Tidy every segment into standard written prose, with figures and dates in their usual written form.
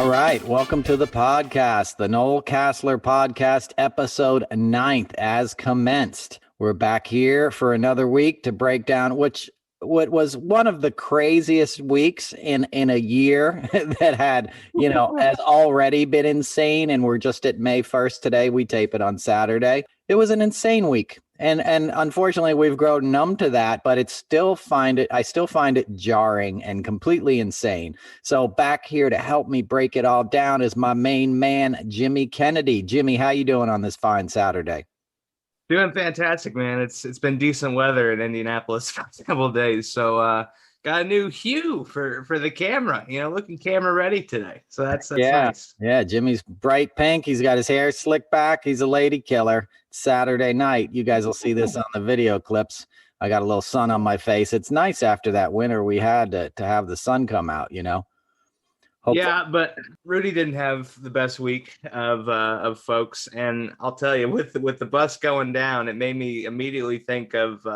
All right, welcome to the podcast, the Noel Casler podcast, episode 9th, as commenced. We're back here for another week to break down what was one of the craziest weeks in a year that had, has already been insane. And we're just at May 1st today. We tape it on Saturday. It was an insane week. And unfortunately, we've grown numb to that, but I still find it jarring and completely insane. So back here to help me break it all down is my main man, Jimmy Kennedy. Jimmy, how you doing on this fine Saturday? Doing fantastic, man. It's been decent weather in Indianapolis for a couple of days, so got a new hue for the camera. Looking camera ready today. So that's nice. Yeah, Jimmy's bright pink. He's got his hair slicked back. He's a lady killer. Saturday night. You guys will see this on the video clips. I got a little sun on my face. It's nice after that winter we had to have the sun come out, Hopefully. Yeah, but Rudy didn't have the best week of folks, and I'll tell you, with the bus going down, it made me immediately think of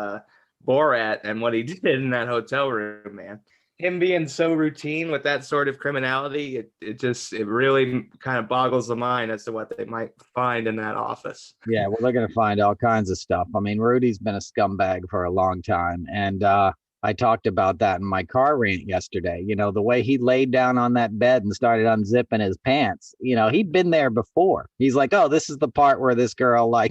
Borat and what he did in that hotel room, man. Him being so routine with that sort of criminality, it really kind of boggles the mind as to what they might find in that office. Yeah, well, they're going to find all kinds of stuff. I mean, Rudy's been a scumbag for a long time, and I talked about that in my car rant yesterday. The way he laid down on that bed and started unzipping his pants, he'd been there before. He's like, oh, this is the part where this girl,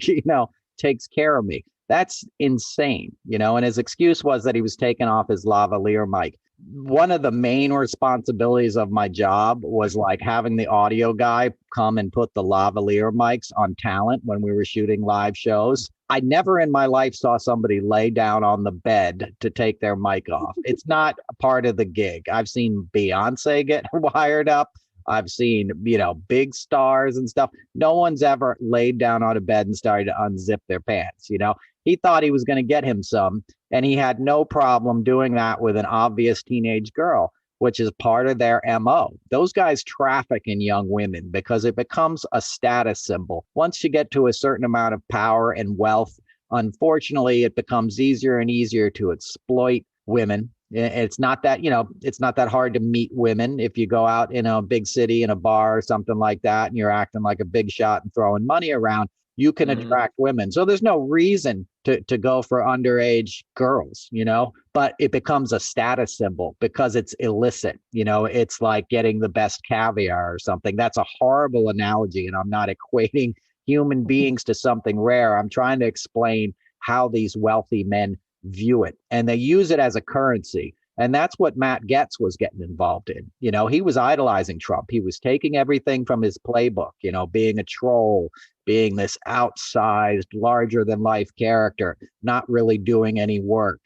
takes care of me. That's insane, and his excuse was that he was taking off his lavalier mic. One of the main responsibilities of my job was having the audio guy come and put the lavalier mics on talent when we were shooting live shows. I never in my life saw somebody lay down on the bed to take their mic off. It's not a part of the gig. I've seen Beyonce get wired up. I've seen, big stars and stuff. No one's ever laid down on a bed and started to unzip their pants. He thought he was going to get him some, and he had no problem doing that with an obvious teenage girl, which is part of their MO. Those guys traffic in young women because it becomes a status symbol. Once you get to a certain amount of power and wealth, unfortunately, it becomes easier and easier to exploit women. It's not that, it's not that hard to meet women. If you go out in a big city in a bar or something like that, and you're acting like a big shot and throwing money around, you can attract women. So there's no reason to go for underage girls, but it becomes a status symbol because it's illicit. It's like getting the best caviar or something. That's a horrible analogy. And I'm not equating human beings to something rare. I'm trying to explain how these wealthy men view it, and they use it as a currency. And that's what Matt Gaetz was getting involved in. He was idolizing Trump. He was taking everything from his playbook, being a troll, being this outsized, larger than life character, not really doing any work,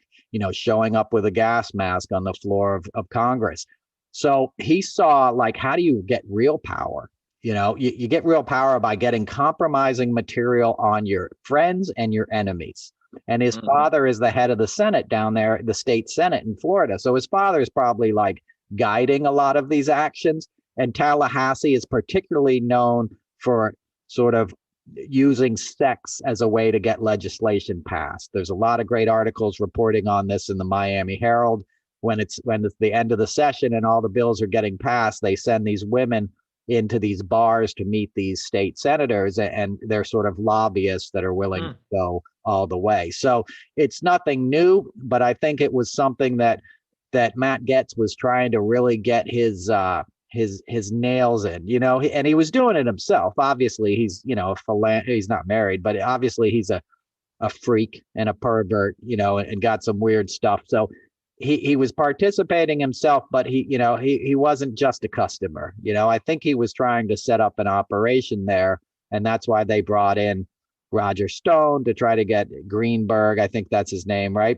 showing up with a gas mask on the floor of Congress. So he saw, how do you get real power? You get real power by getting compromising material on your friends and your enemies. And his father is the head of the Senate down there, the state Senate in Florida. So his father is probably guiding a lot of these actions. And Tallahassee is particularly known for sort of using sex as a way to get legislation passed. There's a lot of great articles reporting on this in the Miami Herald. When it's the end of the session and all the bills are getting passed, they send these women into these bars to meet these state senators, and they're sort of lobbyists that are willing to go all the way. So it's nothing new, but I think it was something that Matt Gaetz was trying to really get his nails in, and he was doing it himself. Obviously, he's, he's not married, but obviously he's a freak and a pervert, and got some weird stuff. So he was participating himself, but he wasn't just a customer. I think he was trying to set up an operation there, and that's why they brought in Roger Stone to try to get Greenberg. I think that's his name, right?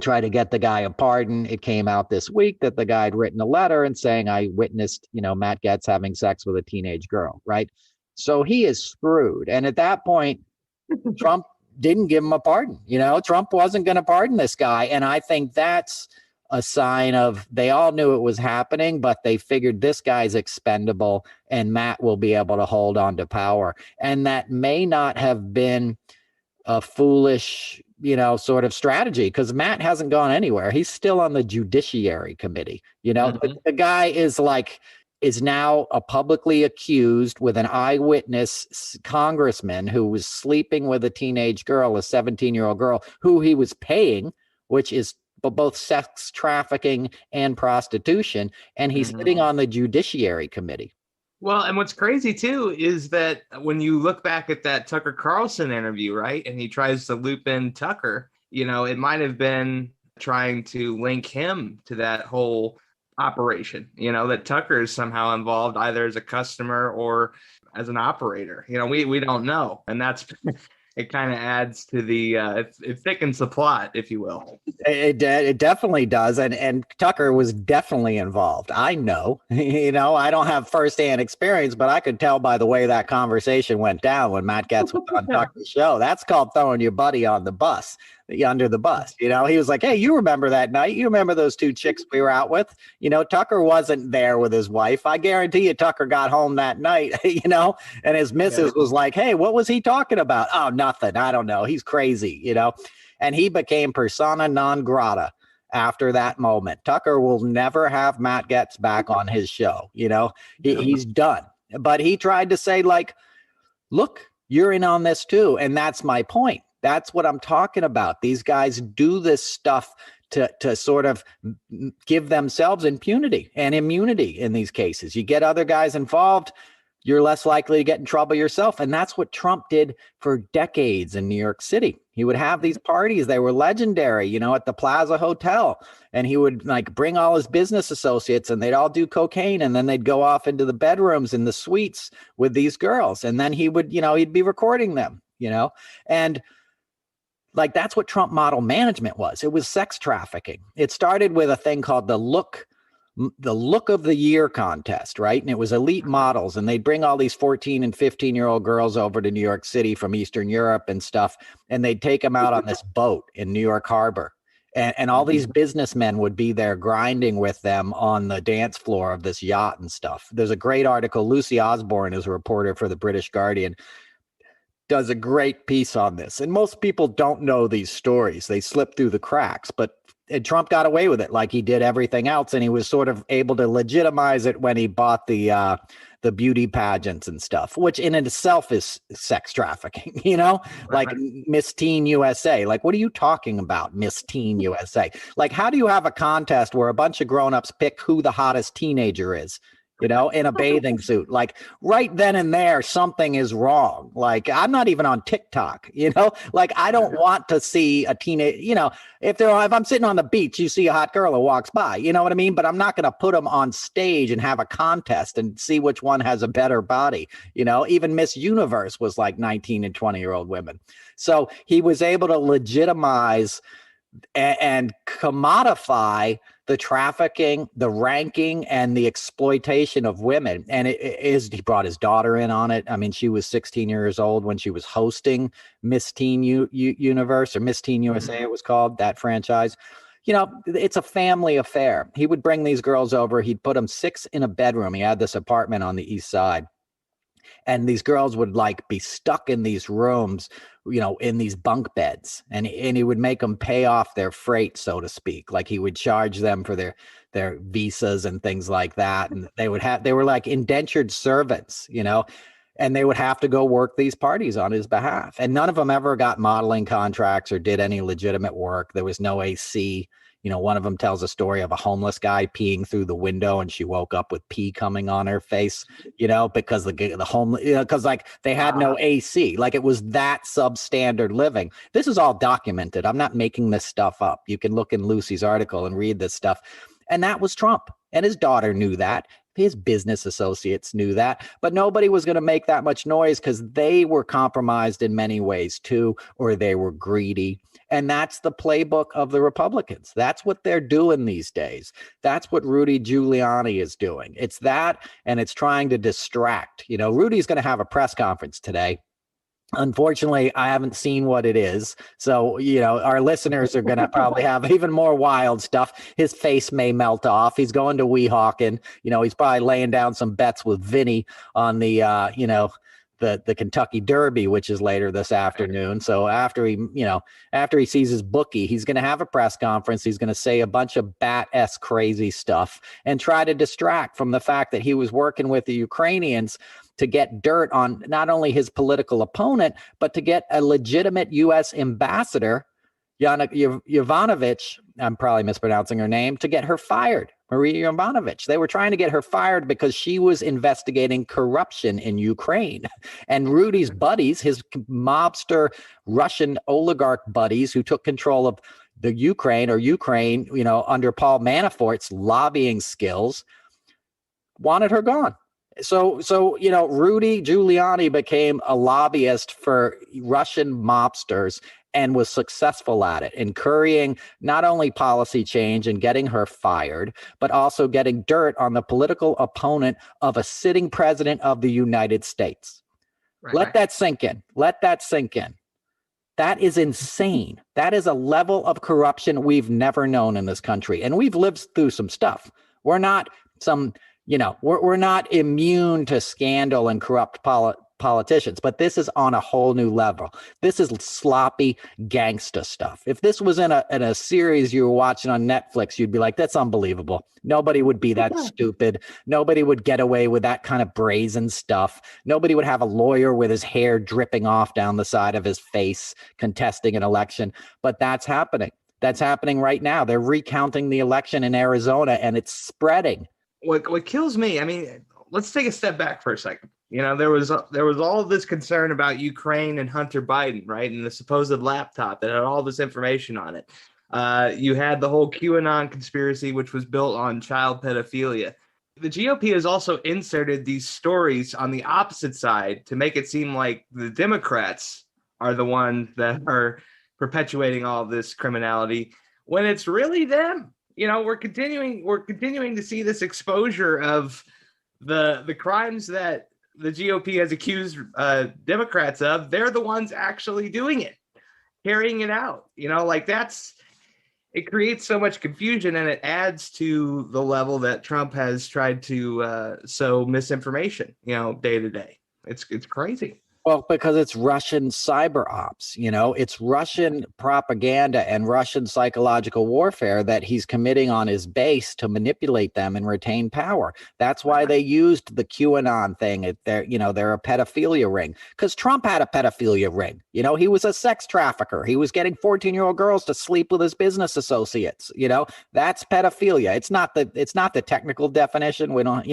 Try to get the guy a pardon. It came out this week that the guy had written a letter and saying, I witnessed, Matt Gaetz having sex with a teenage girl, right? So he is screwed. And at that point, Trump didn't give him a pardon. Trump wasn't going to pardon this guy. And I think that's a sign of, they all knew it was happening, but they figured this guy's expendable and Matt will be able to hold on to power. And that may not have been a foolish, sort of strategy, because Matt hasn't gone anywhere. He's still on the Judiciary Committee. The guy is is now a publicly accused with an eyewitness congressman who was sleeping with a teenage girl, a 17-year-old girl, who he was paying, which is both sex trafficking and prostitution. And he's sitting on the Judiciary Committee. Well, and what's crazy too is that when you look back at that Tucker Carlson interview, right, and he tries to loop in Tucker, it might have been trying to link him to that whole operation, that Tucker is somehow involved either as a customer or as an operator. We don't know. And that's it kind of adds to the it thickens the plot, if you will. It definitely does, and Tucker was definitely involved. I know, I don't have firsthand experience, but I could tell by the way that conversation went down when Matt Gaetz was on Tucker's show. That's called throwing your buddy on the bus, under the bus. He was like, "Hey, you remember that night? You remember those two chicks we were out with? Tucker wasn't there with his wife. I guarantee you, Tucker got home that night, and his missus was like, "Hey, what was he talking about? Oh, nothing. I don't know. He's crazy, And he became persona non grata after that moment. Tucker will never have Matt Gaetz back on his show. He's done. But he tried to say, like, look, you're in on this too. And that's my point. That's what I'm talking about. These guys do this stuff to sort of give themselves impunity and immunity in these cases. You get other guys involved, you're less likely to get in trouble yourself. And that's what Trump did for decades in New York City. He would have these parties. They were legendary, at the Plaza Hotel. And he would bring all his business associates and they'd all do cocaine. And then they'd go off into the bedrooms in the suites with these girls. And then he would, he'd be recording them, and that's what Trump model management was. It was sex trafficking. It started with a thing called the look of the year contest, right? And it was elite models, and they'd bring all these 14 and 15-year-old girls over to New York City from Eastern Europe and stuff, and they'd take them out on this boat in New York Harbor. And all these businessmen would be there grinding with them on the dance floor of this yacht and stuff. There's a great article. Lucy Osborne is a reporter for the British Guardian, does a great piece on this. And most people don't know these stories. They slip through the cracks, but Trump got away with it like he did everything else. And he was sort of able to legitimize it when he bought the beauty pageants and stuff, which in itself is sex trafficking, like Miss Teen USA. Like, what are you talking about, Miss Teen USA? Like, how do you have a contest where a bunch of grownups pick who the hottest teenager is? In a bathing suit? Like, right then and there, something is wrong. Like, I'm not even on TikTok, like, I don't want to see a teenage, if I'm sitting on the beach, you see a hot girl who walks by, you know what I mean? But I'm not going to put them on stage and have a contest and see which one has a better body. Even Miss Universe was like 19 and 20-year-old women. So he was able to legitimize and commodify the trafficking, the ranking, and the exploitation of women. And he brought his daughter in on it. I mean, she was 16 years old when she was hosting Miss Teen Universe, or Miss Teen USA, it was called, that franchise. It's a family affair. He would bring these girls over. He'd put them 6 in a bedroom. He had this apartment on the East Side. And these girls would be stuck in these rooms, in these bunk beds, and he would make them pay off their freight, so to speak. Like, he would charge them for their visas and things like that. And they were like indentured servants, and they would have to go work these parties on his behalf. And none of them ever got modeling contracts or did any legitimate work. There was no AC. One of them tells a story of a homeless guy peeing through the window, and she woke up with pee coming on her face, because the homeless, because they had no AC. Like, it was that substandard living. This is all documented. I'm not making this stuff up. You can look in Lucy's article and read this stuff. And that was Trump. And his daughter knew that. His business associates knew that, but nobody was going to make that much noise because they were compromised in many ways too, or they were greedy. And that's the playbook of the Republicans. That's what they're doing these days. That's what Rudy Giuliani is doing. It's that, and it's trying to distract. Rudy's going to have a press conference today. Unfortunately, I haven't seen what it is. So, our listeners are going to probably have even more wild stuff. His face may melt off. He's going to Weehawken. He's probably laying down some bets with Vinny on the the Kentucky Derby, which is later this afternoon. So after he sees his bookie, he's going to have a press conference. He's going to say a bunch of bat-esque crazy stuff and try to distract from the fact that he was working with the Ukrainians to get dirt on not only his political opponent, but to get a legitimate U.S. ambassador, Yovanovitch, I'm probably mispronouncing her name, to get her fired. Maria Yovanovitch. They were trying to get her fired because she was investigating corruption in Ukraine. And Rudy's buddies, his mobster Russian oligarch buddies who took control of the Ukraine, under Paul Manafort's lobbying skills, wanted her gone. So Rudy Giuliani became a lobbyist for Russian mobsters and was successful at it, in currying not only policy change and getting her fired, but also getting dirt on the political opponent of a sitting president of the United States. Let that sink in. That is insane. That is a level of corruption we've never known in this country. And we've lived through some stuff. We're not we're not immune to scandal and corrupt politicians, but this is on a whole new level. This is sloppy gangsta stuff. If this was in a series you were watching on Netflix, you'd be like, that's unbelievable. Nobody would be that stupid. Nobody would get away with that kind of brazen stuff. Nobody would have a lawyer with his hair dripping off down the side of his face contesting an election. But that's happening. That's happening right now. They're recounting the election in Arizona, and it's spreading. What kills me, I mean, let's take a step back for a second. There was all of this concern about Ukraine and Hunter Biden, right? And the supposed laptop that had all this information on it. You had the whole QAnon conspiracy, which was built on child pedophilia. The GOP has also inserted these stories on the opposite side to make it seem like the Democrats are the ones that are perpetuating all this criminality, when it's really them. We're continuing to see this exposure of the crimes that the GOP has accused Democrats of. They're the ones actually doing it, carrying it out. It creates so much confusion, and it adds to the level that Trump has tried to sow misinformation, day to day. It's crazy. Well, because it's Russian cyber ops, it's Russian propaganda and Russian psychological warfare that he's committing on his base to manipulate them and retain power. That's why they used the QAnon thing. They're a pedophilia ring, because Trump had a pedophilia ring. He was a sex trafficker. He was getting 14-year-old girls to sleep with his business associates. That's pedophilia. It's not the technical definition. We don't,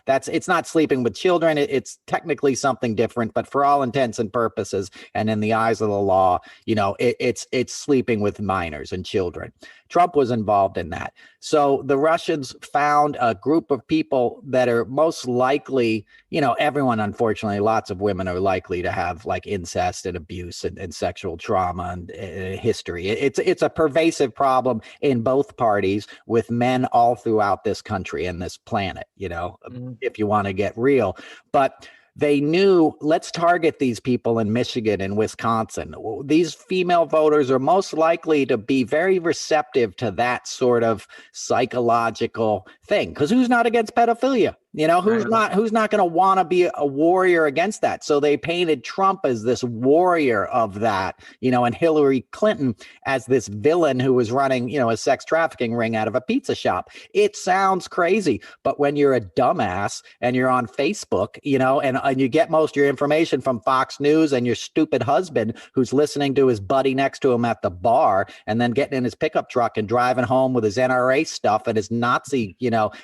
it's not sleeping with children. It's technically something different, but for all intents and purposes, and in the eyes of the law, it's sleeping with minors and children. Trump was involved in that. So the Russians found a group of people that are most likely, everyone, unfortunately, lots of women are likely to have like incest and abuse and sexual trauma and history. It's a pervasive problem in both parties, with men all throughout this country and this planet, if you want to get real. But they knew, let's target these people in Michigan and Wisconsin. These female voters are most likely to be very receptive to that sort of psychological thing, because who's not against pedophilia? Who's not going to want to be a warrior against that? So they painted Trump as this warrior of that, and Hillary Clinton as this villain who was running, a sex trafficking ring out of a pizza shop. It sounds crazy, but when you're a dumbass and you're on Facebook, and you get most of your information from Fox News and your stupid husband who's listening to his buddy next to him at the bar, and then getting in his pickup truck and driving home with his NRA stuff and his Nazi,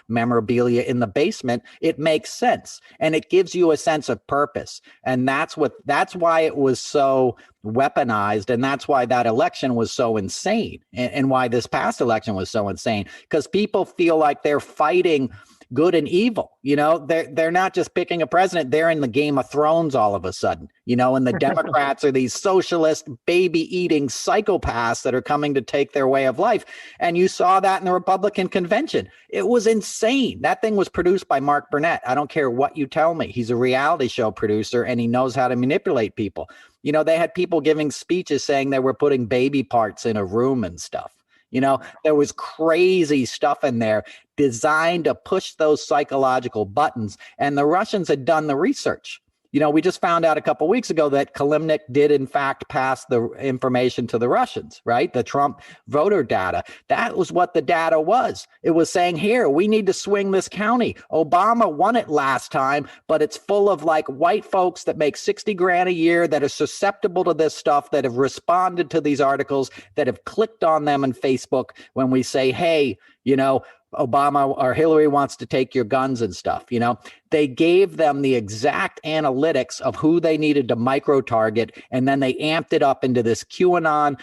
memorabilia in the basement, it makes sense. And it gives you a sense of purpose. And that's why it was so weaponized. And that's why that election was so insane. And why this past election was so insane, because people feel like they're fighting good and evil. They're not just picking a president. They're in the Game of Thrones all of a sudden, and the Democrats are these socialist baby-eating psychopaths that are coming to take their way of life. And you saw that in the Republican convention. It was insane. That thing was produced by Mark Burnett. I don't care what you tell me. He's a reality show producer, and he knows how to manipulate people. They had people giving speeches saying they were putting baby parts in a room and stuff. There was crazy stuff in there designed to push those psychological buttons. And the Russians had done the research. You know, we just found out a couple of weeks ago that Kalimnik did, in fact, pass the information to the Russians, right? The Trump voter data. That was what the data was. It was saying, here, we need to swing this county. Obama won it last time, but it's full of like white folks that make 60 grand a year that are susceptible to this stuff, that have responded to these articles, that have clicked on them on Facebook when we say, hey, you know, Obama or Hillary wants to take your guns and stuff. You know, they gave them the exact analytics of who they needed to micro target. And then they amped it up into this QAnon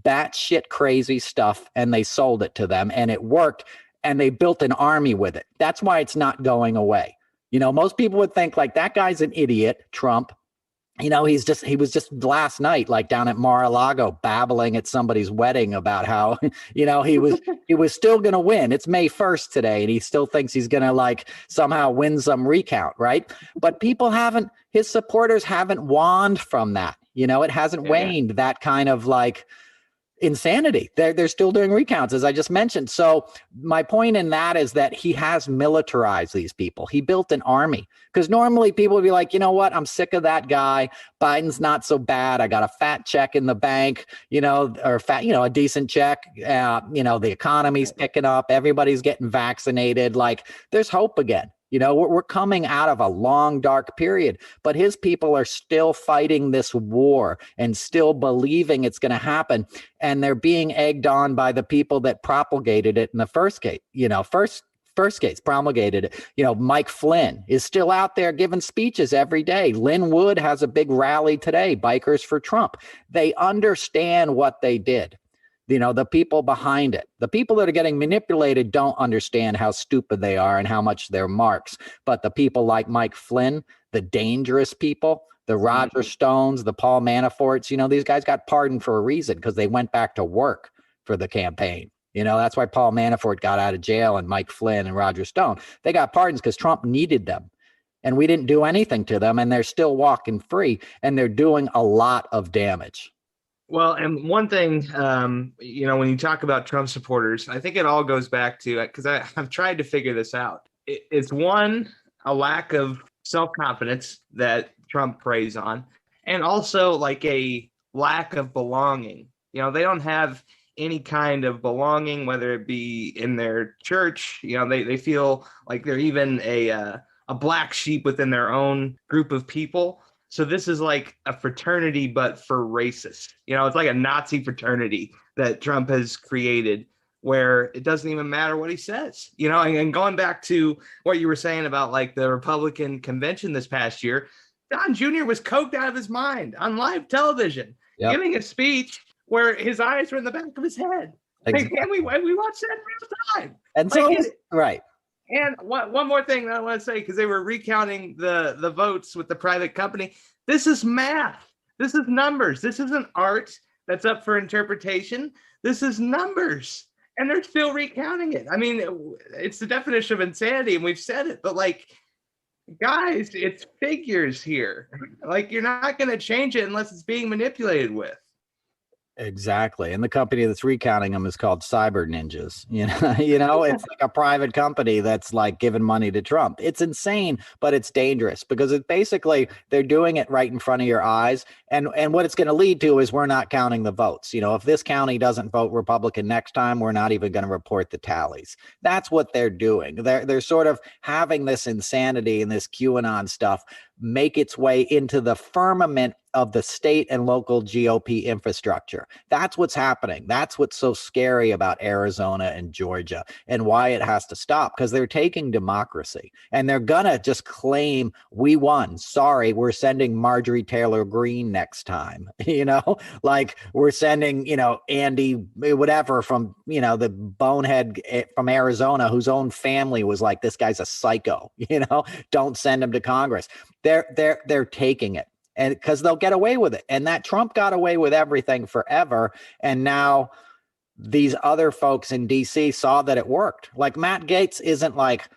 batshit crazy stuff. And they sold it to them and it worked. And they built an army with it. That's why it's not going away. You know, most people would think like that guy's an idiot, Trump. You know, he was just last night, like down at Mar-a-Lago, babbling at somebody's wedding about how, you know, he was still going to win. It's May 1st today, and he still thinks he's going to like somehow win some recount, right? But his supporters haven't waned from that. You know, it hasn't waned, that kind of like insanity. They're still doing recounts, as I just mentioned. So my point in that is that he has militarized these people. He built an army, because normally people would be like, you know what, I'm sick of that guy. Biden's not so bad. I got a fat check in the bank, you know, or a decent check. You know, the economy's picking up. Everybody's getting vaccinated. Like, there's hope again. You know, we're coming out of a long, dark period, but his people are still fighting this war and still believing it's going to happen. And they're being egged on by the people that propagated it in the first case, first case promulgated it. You know, Mike Flynn is still out there giving speeches every day. Lynn Wood has a big rally today, Bikers for Trump. They understand what they did. You know, the people behind it, the people that are getting manipulated don't understand how stupid they are and how much they're marks. But the people like Mike Flynn, the dangerous people, the Roger Stones, the Paul Manaforts, you know, these guys got pardoned for a reason, because they went back to work for the campaign. You know, that's why Paul Manafort got out of jail, and Mike Flynn and Roger Stone. They got pardons because Trump needed them. And we didn't do anything to them, and they're still walking free, and they're doing a lot of damage. Well, and one thing, you know, when you talk about Trump supporters, I think it all goes back to, because I've tried to figure this out. It's one, a lack of self-confidence that Trump preys on, and also like a lack of belonging. You know, they don't have any kind of belonging, whether it be in their church. You know, they feel like they're even a black sheep within their own group of people. So this is like a fraternity, but for racists. You know, it's like a Nazi fraternity that Trump has created, where it doesn't even matter what he says. You know, and going back to what you were saying about like the Republican convention this past year, Don Jr. was coked out of his mind on live television, giving a speech where his eyes were in the back of his head. Exactly. And we watched that in real time. And so, right. And one more thing that I want to say, because they were recounting the votes with the private company. This is math. This is numbers. This isn't art that's up for interpretation. This is numbers. And they're still recounting it. I mean, it's the definition of insanity, and we've said it. But like, guys, it's figures here. Like, you're not going to change it unless it's being manipulated with. Exactly. And the company that's recounting them is called Cyber Ninjas. You know, it's like a private company that's like giving money to Trump. It's insane, but it's dangerous, because it basically, they're doing it right in front of your eyes. And what it's going to lead to is we're not counting the votes. You know, if this county doesn't vote Republican next time, we're not even going to report the tallies. That's what they're doing. They're sort of having this insanity and this QAnon stuff make its way into the firmament of the state and local GOP infrastructure. That's what's happening. That's what's so scary about Arizona and Georgia, and why it has to stop, because they're taking democracy and they're gonna just claim we won. Sorry, we're sending Marjorie Taylor Greene next time. You know, like we're sending, you know, Andy, whatever, from, you know, the bonehead from Arizona whose own family was like, this guy's a psycho, you know, don't send him to Congress. They're taking it. And because they'll get away with it. And that Trump got away with everything forever. And now these other folks in DC saw that it worked. Like Matt Gaetz isn't like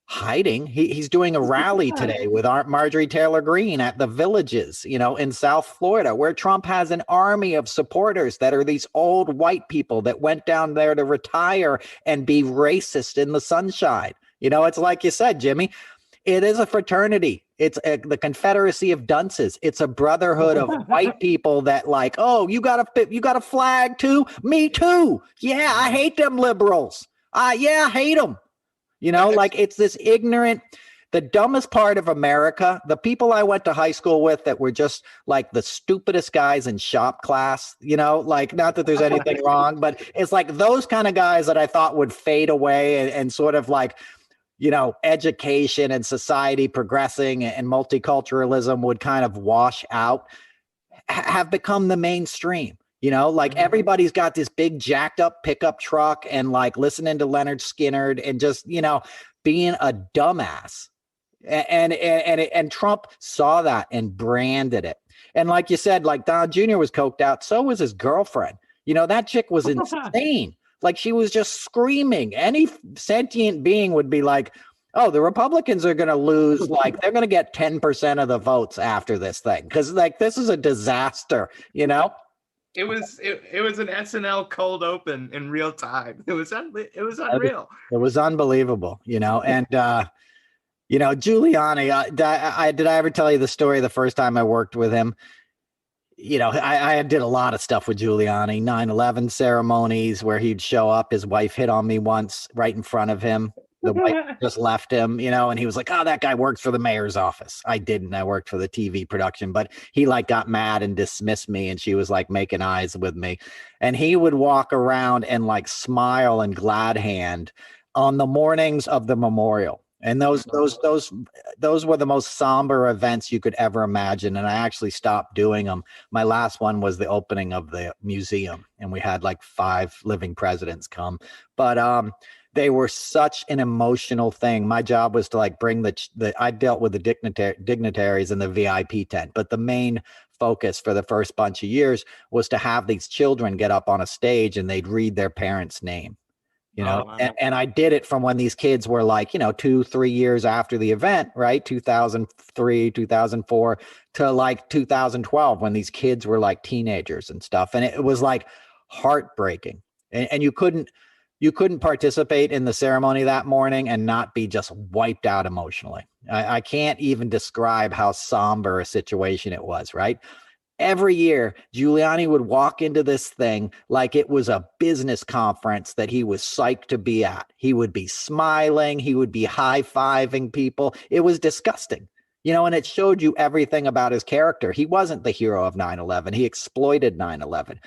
hiding. He's doing a rally today with Marjorie Taylor Greene at the Villages, you know, in South Florida, where Trump has an army of supporters that are these old white people that went down there to retire and be racist in the sunshine. You know, it's like you said, Jimmy, it is a fraternity. the Confederacy of Dunces. It's a brotherhood of white people that like, oh, you got a flag too? Me too. Yeah, I hate them liberals. Yeah, I hate them. Like it's this ignorant, the dumbest part of America, the people I went to high school with that were just like the stupidest guys in shop class, like not that there's anything wrong, but it's like those kind of guys that I thought would fade away and sort of like, education and society progressing and multiculturalism would kind of wash out, have become the mainstream. Like everybody's got this big jacked up pickup truck and like listening to Leonard Skinner and just, being a dumbass. And Trump saw that and branded it. And like you said, like Don Jr. was coked out. So was his girlfriend. That chick was insane. Like she was just screaming. Any sentient being would be like, oh, the Republicans are going to lose. Like they're going to get 10% of the votes after this thing. Because like this is a disaster, It was an SNL cold open in real time. It was unreal. It was unbelievable, and Giuliani. Did I ever tell you the story the first time I worked with him? I did a lot of stuff with Giuliani, 9/11 ceremonies where he'd show up. His wife hit on me once right in front of him. The wife just left him, and he was like, oh, that guy works for the mayor's office. I didn't. I worked for the TV production, but he like got mad and dismissed me. And she was like making eyes with me. And he would walk around and like smile and glad hand on the mornings of the memorial. And those were the most somber events you could ever imagine. And I actually stopped doing them. My last one was the opening of the museum, and we had like 5 living presidents come. But they were such an emotional thing. My job was to like bring I dealt with the dignitaries in the VIP tent, but the main focus for the first bunch of years was to have these children get up on a stage and they'd read their parents' name. Wow. And I did it from when these kids were like, 2-3 years after the event, right? 2003, 2004 to like 2012 when these kids were like teenagers and stuff. And it was like heartbreaking. And you couldn't participate in the ceremony that morning and not be just wiped out emotionally. I can't even describe how somber a situation it was, right? Every year, Giuliani would walk into this thing like it was a business conference that he was psyched to be at. He would be smiling. He would be high-fiving people. It was disgusting, and it showed you everything about his character. He wasn't the hero of 9/11. He exploited 9/11.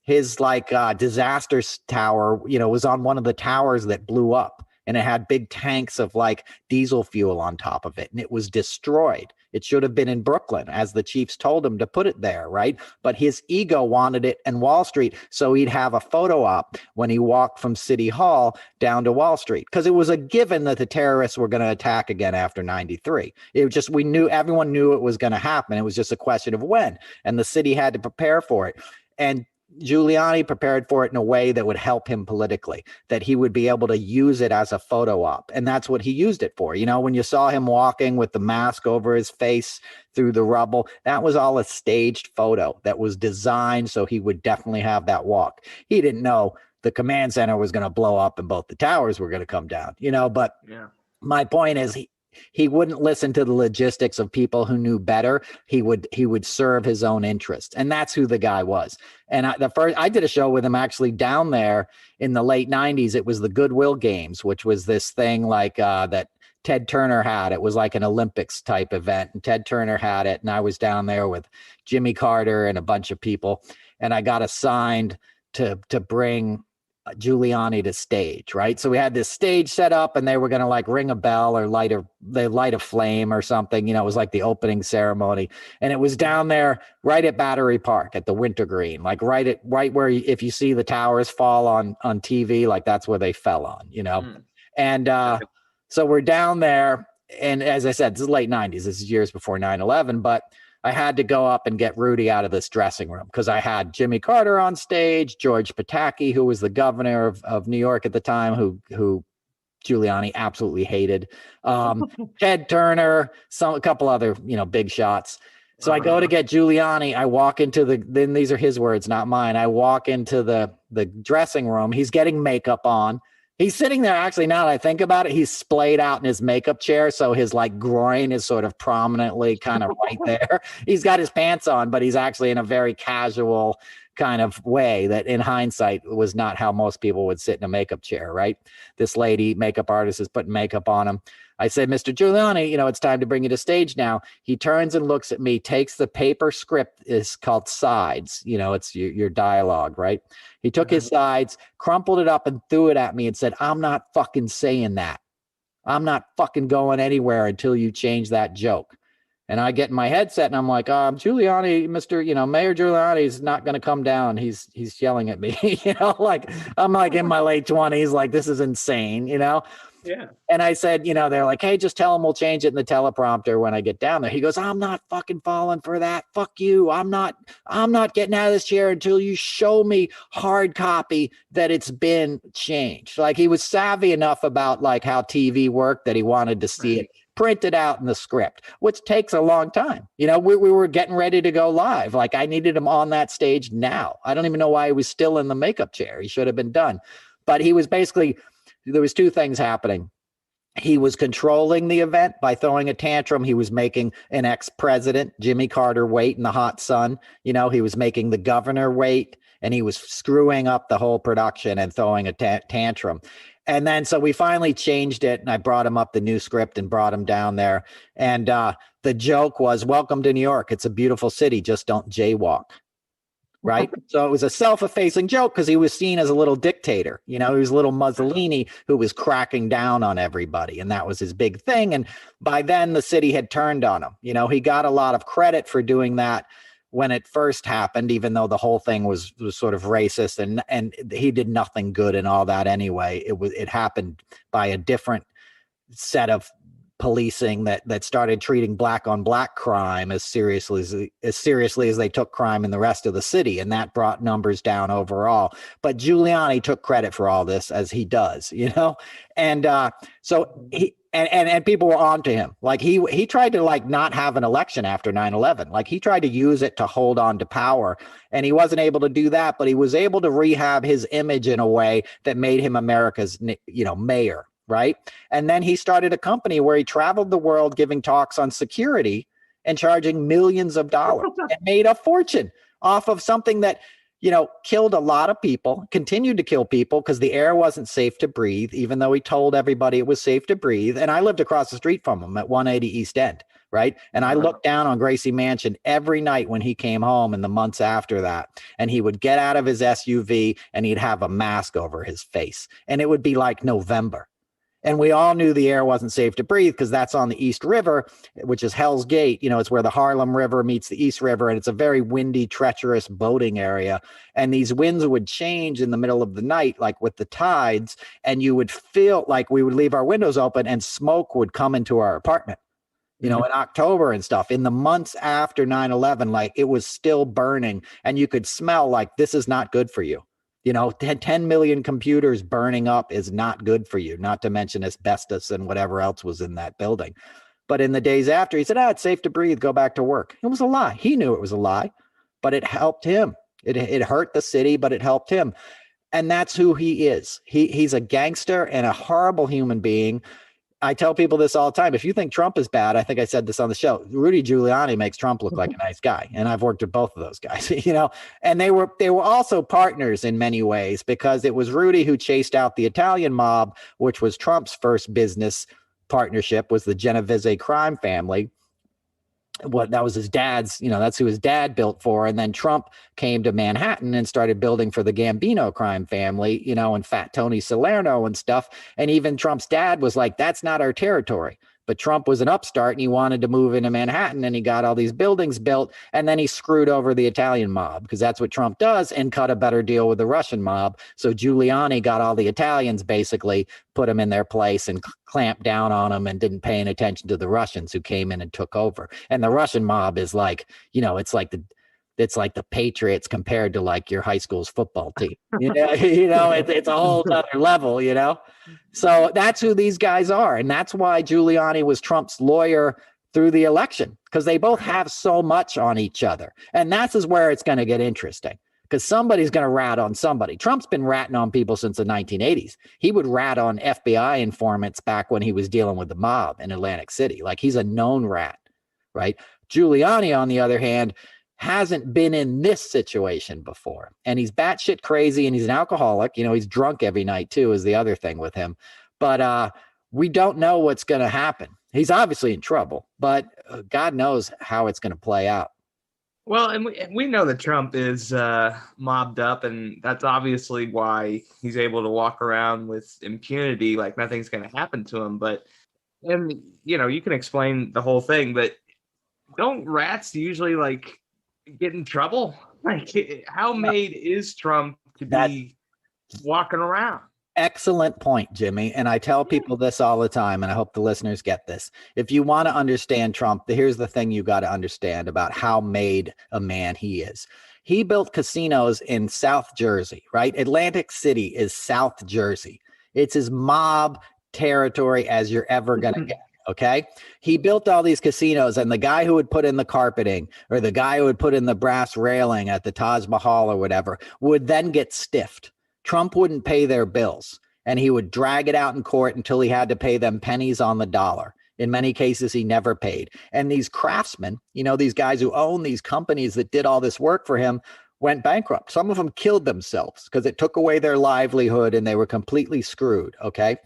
His like disaster tower, was on one of the towers that blew up, and it had big tanks of like diesel fuel on top of it, and it was destroyed. It should have been in Brooklyn, as the chiefs told him to put it there, right? But his ego wanted it in Wall Street, so he'd have a photo op when he walked from City Hall down to Wall Street, because it was a given that the terrorists were going to attack again after 93. It was just, everyone knew it was going to happen. It was just a question of when, and the city had to prepare for it. And Giuliani prepared for it in a way that would help him politically, that he would be able to use it as a photo op. And that's what he used it for. When you saw him walking with the mask over his face through the rubble, that was all a staged photo that was designed so he would definitely have that walk. He didn't know the command center was going to blow up and both the towers were going to come down, but yeah. My point is he wouldn't listen to the logistics of people who knew better. He would serve his own interest. And that's who the guy was. And I did a show with him actually down there in the late 90s. It was the Goodwill Games, which was this thing like that Ted Turner had. It was like an Olympics type event, and Ted Turner had it. And I was down there with Jimmy Carter and a bunch of people. And I got assigned to bring Giuliani to stage, right? So we had this stage set up, and they were going to like ring a bell or light a flame or something. It was like the opening ceremony, and it was down there right at Battery Park at the Wintergreen, like right where if you see the towers fall on TV, like that's where they fell on, And so we're down there, and as I said, this is late 90s. This is years before 9/11, but I had to go up and get Rudy out of this dressing room because I had Jimmy Carter on stage, George Pataki, who was the governor of New York at the time, who Giuliani absolutely hated, Ted Turner, a couple other, big shots. So I go to get Giuliani. I walk into then these are his words, not mine. I walk into the dressing room. He's getting makeup on. He's sitting there, actually, now that I think about it, he's splayed out in his makeup chair. So his like groin is sort of prominently kind of right there. He's got his pants on, but he's actually in a very casual kind of way that in hindsight was not how most people would sit in a makeup chair, right? This lady, makeup artist, is putting makeup on him. I said, Mr. Giuliani, it's time to bring you to stage now. He turns and looks at me, takes the paper script, is called sides. It's your dialogue, right? He took his sides, crumpled it up and threw it at me and said, I'm not fucking saying that. I'm not fucking going anywhere until you change that joke. And I get in my headset and I'm like, Giuliani, Mayor Giuliani is not going to come down. He's yelling at me, like I'm like in my late 20s, like this is insane, Yeah. And I said, they're like, hey, just tell him we'll change it in the teleprompter when I get down there. He goes, I'm not fucking falling for that. Fuck you. I'm not getting out of this chair until you show me hard copy that it's been changed. Like he was savvy enough about like how TV worked that he wanted to see it printed out in the script, which takes a long time. We were getting ready to go live. Like I needed him on that stage now. I don't even know why he was still in the makeup chair. He should have been done. But he was basically, there was two things happening. He was controlling the event by throwing a tantrum. He was making an ex-president, Jimmy Carter, wait in the hot sun. He was making the governor wait, and he was screwing up the whole production and throwing a tantrum. And then so we finally changed it, and I brought him up the new script and brought him down there. And the joke was, welcome to New York. It's a beautiful city. Just don't jaywalk. Right. So it was a self-effacing joke because he was seen as a little dictator. He was a little Mussolini who was cracking down on everybody. And that was his big thing. And by then the city had turned on him. He got a lot of credit for doing that when it first happened, even though the whole thing was sort of racist and he did nothing good in all that anyway. It happened by a different set of policing that started treating black on black crime as seriously as they took crime in the rest of the city. And that brought numbers down overall. But Giuliani took credit for all this, as he does, and so he, and people were on to him. Like he tried to like not have an election after 9/11. Like he tried to use it to hold on to power, and he wasn't able to do that, but he was able to rehab his image in a way that made him America's, mayor. Right. And then he started a company where he traveled the world giving talks on security and charging millions of dollars and made a fortune off of something that, killed a lot of people, continued to kill people because the air wasn't safe to breathe, even though he told everybody it was safe to breathe. And I lived across the street from him at 180 East End. Right. And I looked down on Gracie Mansion every night when he came home in the months after that. And he would get out of his SUV and he'd have a mask over his face. And it would be like November. And we all knew the air wasn't safe to breathe because that's on the East River, which is Hell's Gate. It's where the Harlem River meets the East River. And it's a very windy, treacherous boating area. And these winds would change in the middle of the night, like with the tides. And you would feel like we would leave our windows open and smoke would come into our apartment, in October and stuff. In the months after 9/11, like it was still burning. And you could smell like this is not good for you. 10 million computers burning up is not good for you, not to mention asbestos and whatever else was in that building. But in the days after, he said, it's safe to breathe, go back to work. It was a lie. He knew it was a lie, but it helped him. It hurt the city, but it helped him. And that's who he is. He's a gangster and a horrible human being. I tell people this all the time. If you think Trump is bad, I think I said this on the show, Rudy Giuliani makes Trump look like a nice guy. And I've worked with both of those guys, and they were also partners in many ways because it was Rudy who chased out the Italian mob, which was Trump's first business partnership, was the Genovese crime family. That was his dad's, that's who his dad built for. And then Trump came to Manhattan and started building for the Gambino crime family, and Fat Tony Salerno and stuff. And even Trump's dad was like, that's not our territory. But Trump was an upstart and he wanted to move into Manhattan and he got all these buildings built. And then he screwed over the Italian mob because that's what Trump does, and cut a better deal with the Russian mob. So Giuliani got all the Italians, basically put them in their place and clamped down on them and didn't pay any attention to the Russians who came in and took over. And the Russian mob is like, it's like the Patriots compared to like your high school's football team. It's a whole other level, So that's who these guys are. And that's why Giuliani was Trump's lawyer through the election, because they both have so much on each other. And that's where it's going to get interesting. because somebody's going to rat on somebody. Trump's been ratting on people since the 1980s. He would rat on FBI informants back when he was dealing with the mob in Atlantic City. Like, he's a known rat, right? Giuliani, on the other hand, hasn't been in this situation before. And he's batshit crazy, and he's an alcoholic. You know, he's drunk every night too, is the other thing with him. But we don't know what's going to happen. He's obviously in trouble, but God knows how it's going to play out. Well, and we know that Trump is mobbed up, and that's obviously why he's able to walk around with impunity, like nothing's going to happen to him. But, and you know, you can explain the whole thing, but don't rats usually like get in trouble? Like, how made is Trump to be walking around? Excellent point, Jimmy. And I tell people this all the time, and I hope the listeners get this. If you want to understand Trump, here's the thing you got to understand about how made a man he is. He built casinos in South Jersey, right? Atlantic City is South Jersey. It's as mob territory as you're ever going to get. Okay. He built all these casinos, and the guy who would put in the carpeting or the guy who would put in the brass railing at the Taj Mahal or whatever would then get stiffed. Trump wouldn't pay their bills, and he would drag it out in court until he had to pay them pennies on the dollar. In many cases, he never paid. And these craftsmen, you know, these guys who own these companies that did all this work for him, went bankrupt. Some of them killed themselves because it took away their livelihood and they were completely screwed. Okay.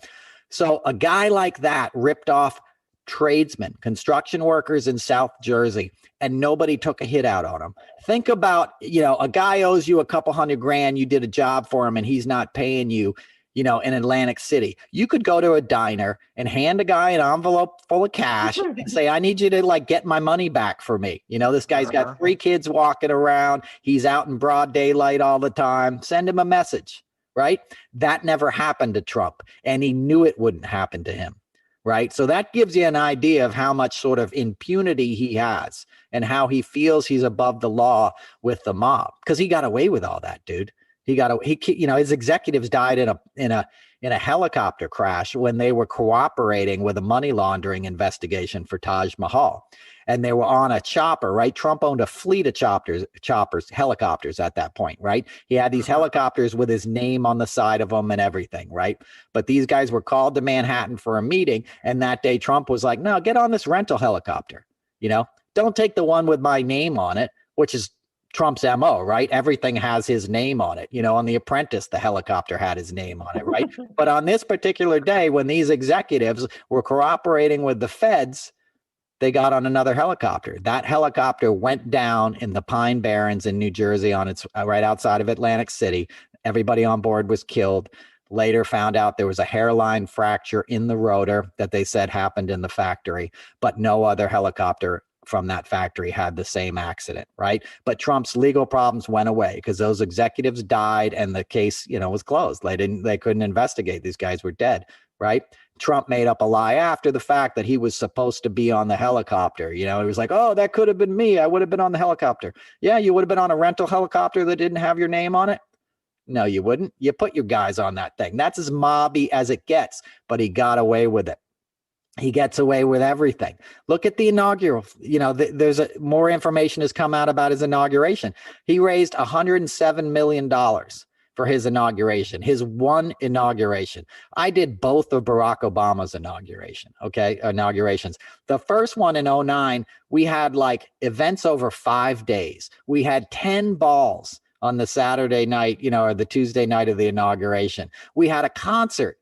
So a guy like that ripped off tradesmen, construction workers in South Jersey, and nobody took a hit out on him. Think about, you know, a guy owes you a couple $100,000. You did a job for him and he's not paying you, you know, in Atlantic City. You could go to a diner and hand a guy an envelope full of cash and say, I need you to like get my money back for me. You know, this guy's got 3 kids walking around. He's out in broad daylight all the time. Send him a message, right? That never happened to Trump, and he knew it wouldn't happen to him. Right. So that gives you an idea of how much sort of impunity he has and how he feels he's above the law with the mob, because he got away with all that, dude. You know, his executives died in a helicopter crash when they were cooperating with a money laundering investigation for Taj Mahal. And they were on a chopper, right? Trump owned a fleet of helicopters at that point, right? He had these helicopters with his name on the side of them and everything, right? But these guys were called to Manhattan for a meeting. And that day, Trump was like, no, get on this rental helicopter. You know, don't take the one with my name on it, which is Trump's MO, right? Everything has his name on it. You know, on The Apprentice, the helicopter had his name on it, right? But on this particular day, when these executives were cooperating with the feds, they got on another helicopter. That helicopter went down in the Pine Barrens in New Jersey on its right outside of Atlantic City. Everybody on board was killed. Later found out there was a hairline fracture in the rotor that they said happened in the factory, but no other helicopter from that factory had the same accident, right? But Trump's legal problems went away because those executives died and the case, you know, was closed. They couldn't investigate. These guys were dead, right? Trump made up a lie after the fact that he was supposed to be on the helicopter. You know, it was like, oh, that could have been me. I would have been on the helicopter. Yeah, you would have been on a rental helicopter that didn't have your name on it. No, you wouldn't. You put your guys on that thing. That's as mobby as it gets, but he got away with it. He gets away with everything. Look at the inaugural. You know, more information has come out about his inauguration. He raised $107 million for his inauguration, his one inauguration. I did both of Barack Obama's inaugurations. The first one in 2009, we had like events over 5 days. We had 10 balls on the Saturday night, you know, or the Tuesday night of the inauguration. We had a concert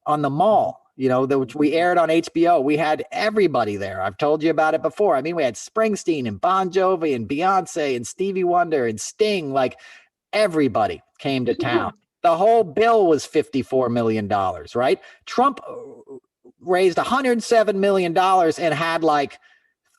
on the mall, you know, which we aired on HBO. We had everybody there. I've told you about it before. I mean, we had Springsteen and Bon Jovi and Beyonce and Stevie Wonder and Sting. Like, everybody came to town. The whole bill was $54 million, right? Trump raised $107 million and had like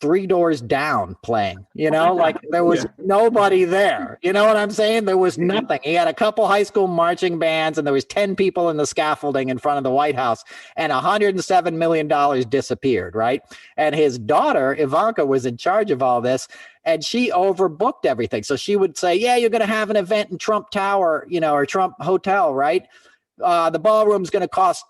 3 Doors Down playing, you know, like there was nobody there. You know what I'm saying? There was nothing. He had a couple high school marching bands and there was 10 people in the scaffolding in front of the White House, and $107 million disappeared, right? And his daughter, Ivanka, was in charge of all this, and she overbooked everything. So she would say, yeah, you're going to have an event in Trump Tower, you know, or Trump Hotel, right? The ballroom's going to cost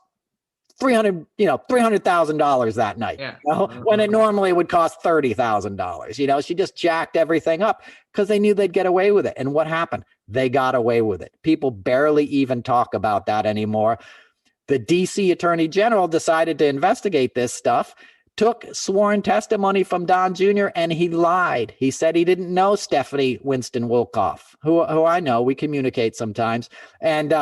$300,000 that night, Yeah. when it normally would cost $30,000. She just jacked everything up because they knew they'd get away with it. And what happened? They got away with it. People barely even talk about that anymore. The DC Attorney General decided to investigate this stuff, took sworn testimony from Don Jr., and he lied. He said he didn't know Stephanie Winston Wolkoff, who I know. We communicate sometimes. And,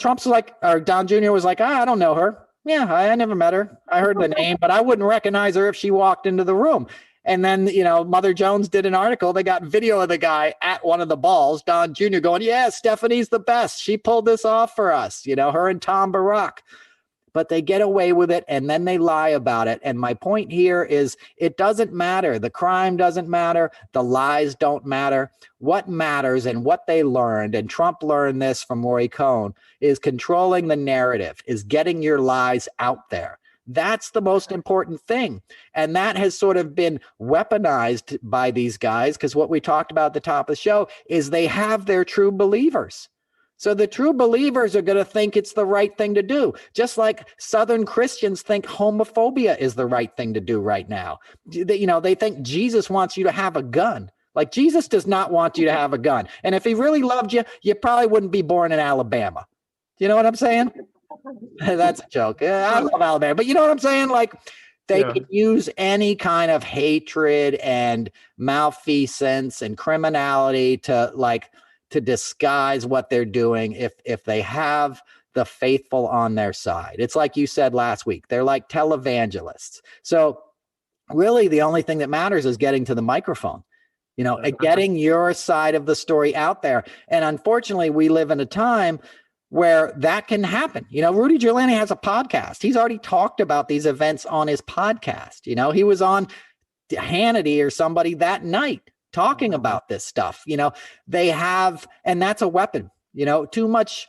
Trump's like, or Don Jr. was like, I don't know her. Yeah, I never met her. I heard the name, but I wouldn't recognize her if she walked into the room. And then, Mother Jones did an article. They got video of the guy at one of the balls, Don Jr. going, yeah, Stephanie's the best. She pulled this off for us, her and Tom Barack. But they get away with it, and then they lie about it. And my point here is it doesn't matter. The crime doesn't matter. The lies don't matter. What matters and what they learned, and Trump learned this from Roy Cohn, is controlling the narrative, is getting your lies out there. That's the most important thing. And that has sort of been weaponized by these guys, because what we talked about at the top of the show is they have their true believers. So the true believers are going to think it's the right thing to do, just like Southern Christians think homophobia is the right thing to do right now. They think Jesus wants you to have a gun. Like, Jesus does not want you to have a gun. And if he really loved you, you probably wouldn't be born in Alabama. You know what I'm saying? That's a joke. I love Alabama, but you know what I'm saying? Like, they can use any kind of hatred and malfeasance and criminality to disguise what they're doing if they have the faithful on their side. It's like you said last week, they're like televangelists. So really the only thing that matters is getting to the microphone, getting your side of the story out there. And unfortunately, we live in a time where that can happen. Rudy Giuliani has a podcast. He's already talked about these events on his podcast. He was on Hannity or somebody that night talking about this stuff. They have, and that's a weapon. Too much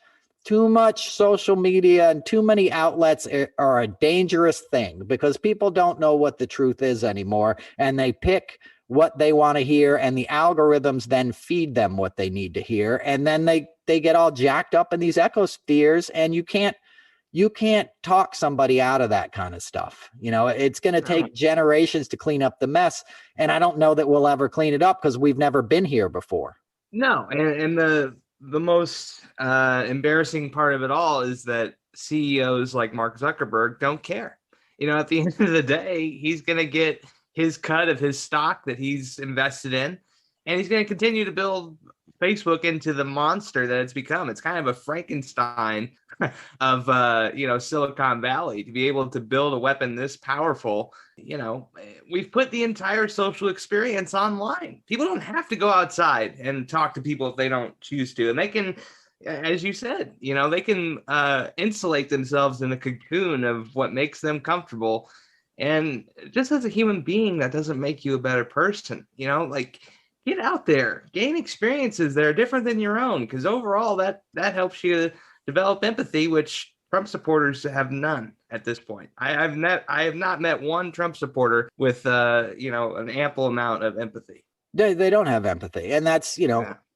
social media and too many outlets are a dangerous thing, because people don't know what the truth is anymore, and they pick what they want to hear, and the algorithms then feed them what they need to hear, and then they get all jacked up in these echo spheres, and you can't talk somebody out of that kind of stuff. It's going to take generations to clean up the mess. And I don't know that we'll ever clean it up, because we've never been here before. No. And the most embarrassing part of it all is that CEOs like Mark Zuckerberg don't care. At the end of the day, he's going to get his cut of his stock that he's invested in, and he's going to continue to build Facebook into the monster that it's become. It's kind of a Frankenstein of Silicon Valley, to be able to build a weapon this powerful. We've put the entire social experience online. People don't have to go outside and talk to people if they don't choose to, and they can, as you said, they can insulate themselves in the cocoon of what makes them comfortable. And just as a human being, that doesn't make you a better person. Get out there, gain experiences that are different than your own, because overall that helps you develop empathy, which Trump supporters have none at this point. I have not met one Trump supporter with an ample amount of empathy. They don't have empathy, and that's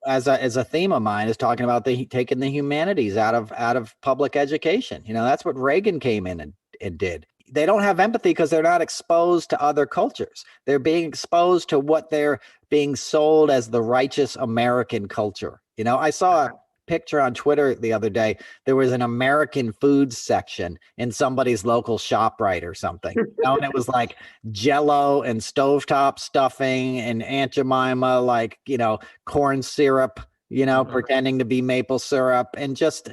as a theme of mine is talking about taking the humanities out of public education. That's what Reagan came in and did. They don't have empathy because they're not exposed to other cultures. They're being exposed to what they're being sold as the righteous American culture. I saw a picture on Twitter the other day. There was an American foods section in somebody's local ShopRite or something. And it was like Jell-O and stovetop stuffing and Aunt Jemima, corn syrup, pretending to be maple syrup, and just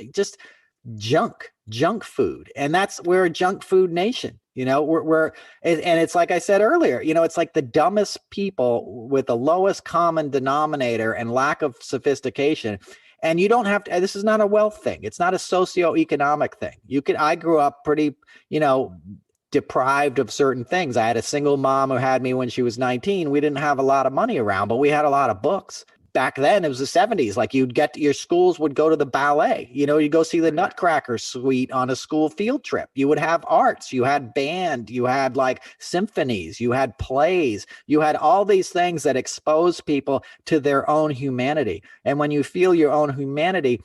junk food. And we're a junk food nation. And it's like I said earlier, it's like the dumbest people with the lowest common denominator and lack of sophistication. And you don't have to, this is not a wealth thing. It's not a socioeconomic thing. I grew up pretty, deprived of certain things. I had a single mom who had me when she was 19. We didn't have a lot of money around, but we had a lot of books. Back then, it was the 70s. Like, your schools would go to the ballet. You'd go see the Nutcracker Suite on a school field trip. You would have arts. You had band. You had symphonies. You had plays. You had all these things that expose people to their own humanity. And when you feel your own humanity,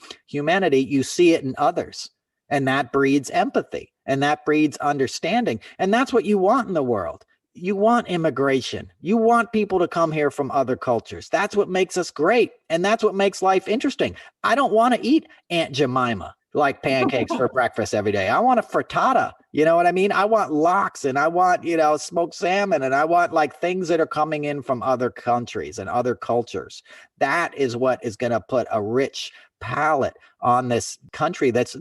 you see it in others. And that breeds empathy. and that breeds understanding. And that's what you want in the world. You want immigration. You want people to come here from other cultures. That's what makes us great. And that's what makes life interesting. I don't want to eat Aunt Jemima like pancakes for breakfast every day. I want a frittata. You know what I mean? I want lox, and I want, smoked salmon, and I want like things that are coming in from other countries and other cultures. That is what is going to put a rich palate on this country that's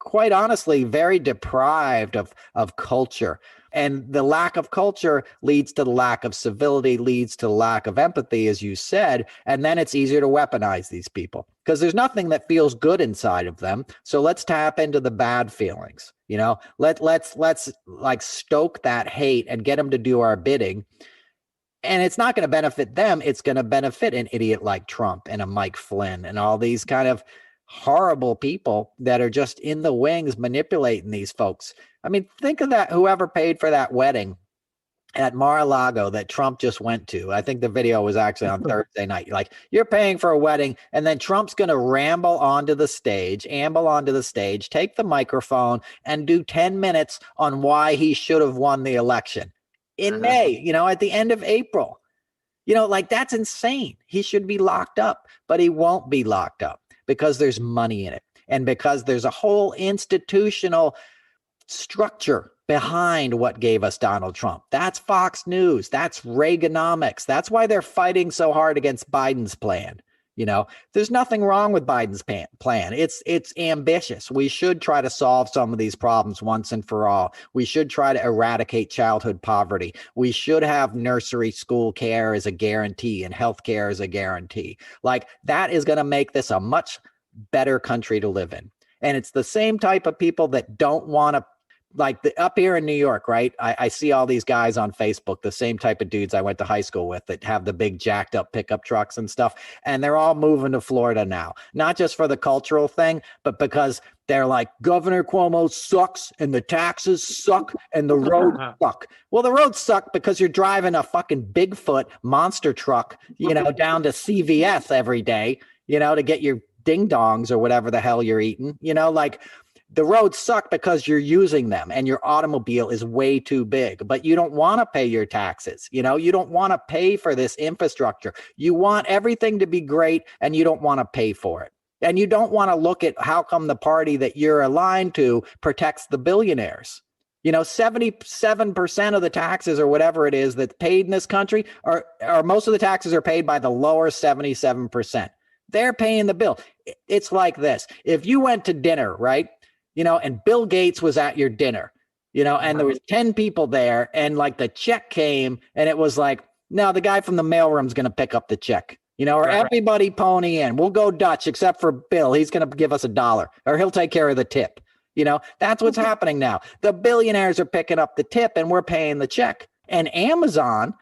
quite honestly very deprived of culture. And the lack of culture leads to the lack of civility, leads to the lack of empathy, as you said. And then it's easier to weaponize these people because there's nothing that feels good inside of them. So let's tap into the bad feelings. Let's like stoke that hate and get them to do our bidding. And it's not going to benefit them. It's going to benefit an idiot like Trump and a Mike Flynn and all these kind of horrible people that are just in the wings manipulating these folks. I mean, think of that, whoever paid for that wedding at Mar-a-Lago that Trump just went to. I think the video was actually on Thursday night. Like, you're paying for a wedding, and then Trump's going to amble onto the stage, take the microphone, and do 10 minutes on why he should have won the election in May, at the end of April. Like, that's insane. He should be locked up, but he won't be locked up because there's money in it, and because there's a whole institutional structure behind what gave us Donald Trump. That's Fox News. That's Reaganomics. That's why they're fighting so hard against Biden's plan. There's nothing wrong with Biden's plan. It's ambitious. We should try to solve some of these problems once and for all. We should try to eradicate childhood poverty. We should have nursery school care as a guarantee and health care as a guarantee. Like, that is going to make this a much better country to live in. And it's the same type of people that don't want to, like, up here in New York, right? I see all these guys on Facebook, the same type of dudes I went to high school with that have the big jacked up pickup trucks and stuff. And they're all moving to Florida now, not just for the cultural thing, but because they're like, Governor Cuomo sucks and the taxes suck and the roads suck. Well, the roads suck because you're driving a fucking Bigfoot monster truck, down to CVS every day, to get your ding dongs or whatever the hell you're eating, like, the roads suck because you're using them and your automobile is way too big, but you don't want to pay your taxes. You don't want to pay for this infrastructure. You want everything to be great and you don't want to pay for it. And you don't want to look at how come the party that you're aligned to protects the billionaires. 77% of the taxes or whatever it is that's paid in this country are most of the taxes are paid by the lower 77%. They're paying the bill. It's like this. If you went to dinner, right? And Bill Gates was at your dinner, and there was 10 people there, and like the check came and it was like, no, the guy from the mailroom's going to pick up the check, or everybody pony in. We'll go Dutch except for Bill. He's going to give us $1 or he'll take care of the tip. That's what's happening now. The billionaires are picking up the tip and we're paying the check. And Amazon,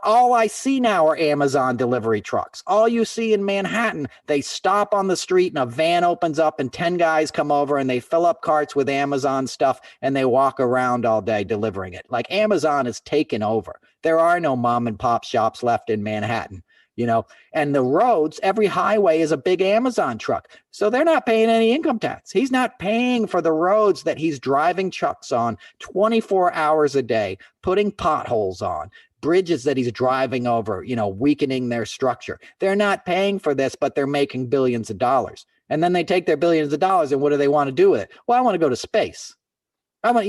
all I see now are Amazon delivery trucks. All you see in Manhattan, they stop on the street and a van opens up and 10 guys come over and they fill up carts with Amazon stuff and they walk around all day delivering it. Like, Amazon is taken over. There are no mom and pop shops left in Manhattan, and the roads, every highway is a big Amazon truck. So they're not paying any income tax. He's not paying for the roads that he's driving trucks on 24 hours a day, putting potholes on. Bridges that he's driving over, weakening their structure. They're not paying for this, but they're making billions of dollars. And then they take their billions of dollars and what do they want to do with it? Well, I want to go to space. I want,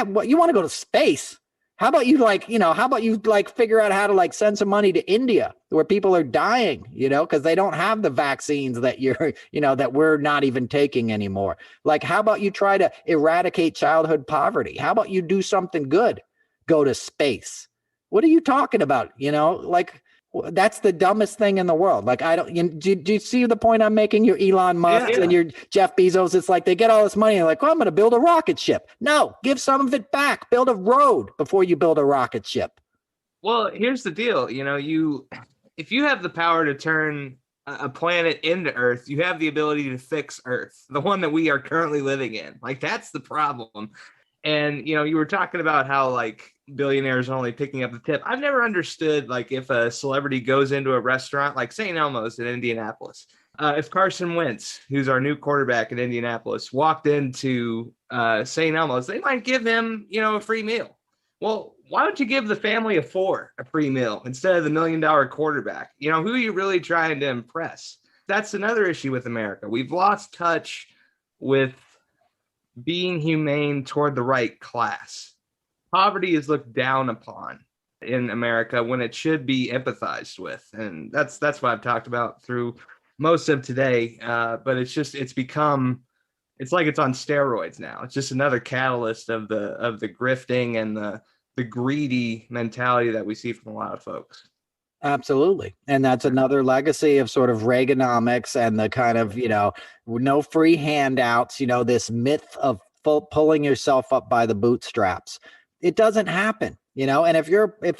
what, you want to go to space? How about you figure out how to send some money to India where people are dying, because they don't have the vaccines that that we're not even taking anymore. Like, how about you try to eradicate childhood poverty? How about you do something good? Go to space. What are you talking about? That's the dumbest thing in the world. Like, do you see the point I'm making? Your Elon Musk and your Jeff Bezos. It's like they get all this money and they're like, oh, I'm going to build a rocket ship. No, give some of it back. Build a road before you build a rocket ship. Well, here's the deal. If you have the power to turn a planet into Earth, you have the ability to fix Earth, the one that we are currently living in. Like, that's the problem. And, you were talking about how billionaires are only picking up the tip. I've never understood, if a celebrity goes into a restaurant like St. Elmo's in Indianapolis, if Carson Wentz, who's our new quarterback in Indianapolis, walked into St. Elmo's, they might give him, a free meal. Well, why don't you give the family of four a free meal instead of the $1 million quarterback? Who are you really trying to impress? That's another issue with America. We've lost touch with being humane toward the right class. Poverty is looked down upon in America when it should be empathized with. And that's what I've talked about through most of today. But it's like it's on steroids now. It's just another catalyst of the grifting and the greedy mentality that we see from a lot of folks. Absolutely. And that's another legacy of sort of Reaganomics and the kind of, no free handouts, this myth of pulling yourself up by the bootstraps. It doesn't happen, and if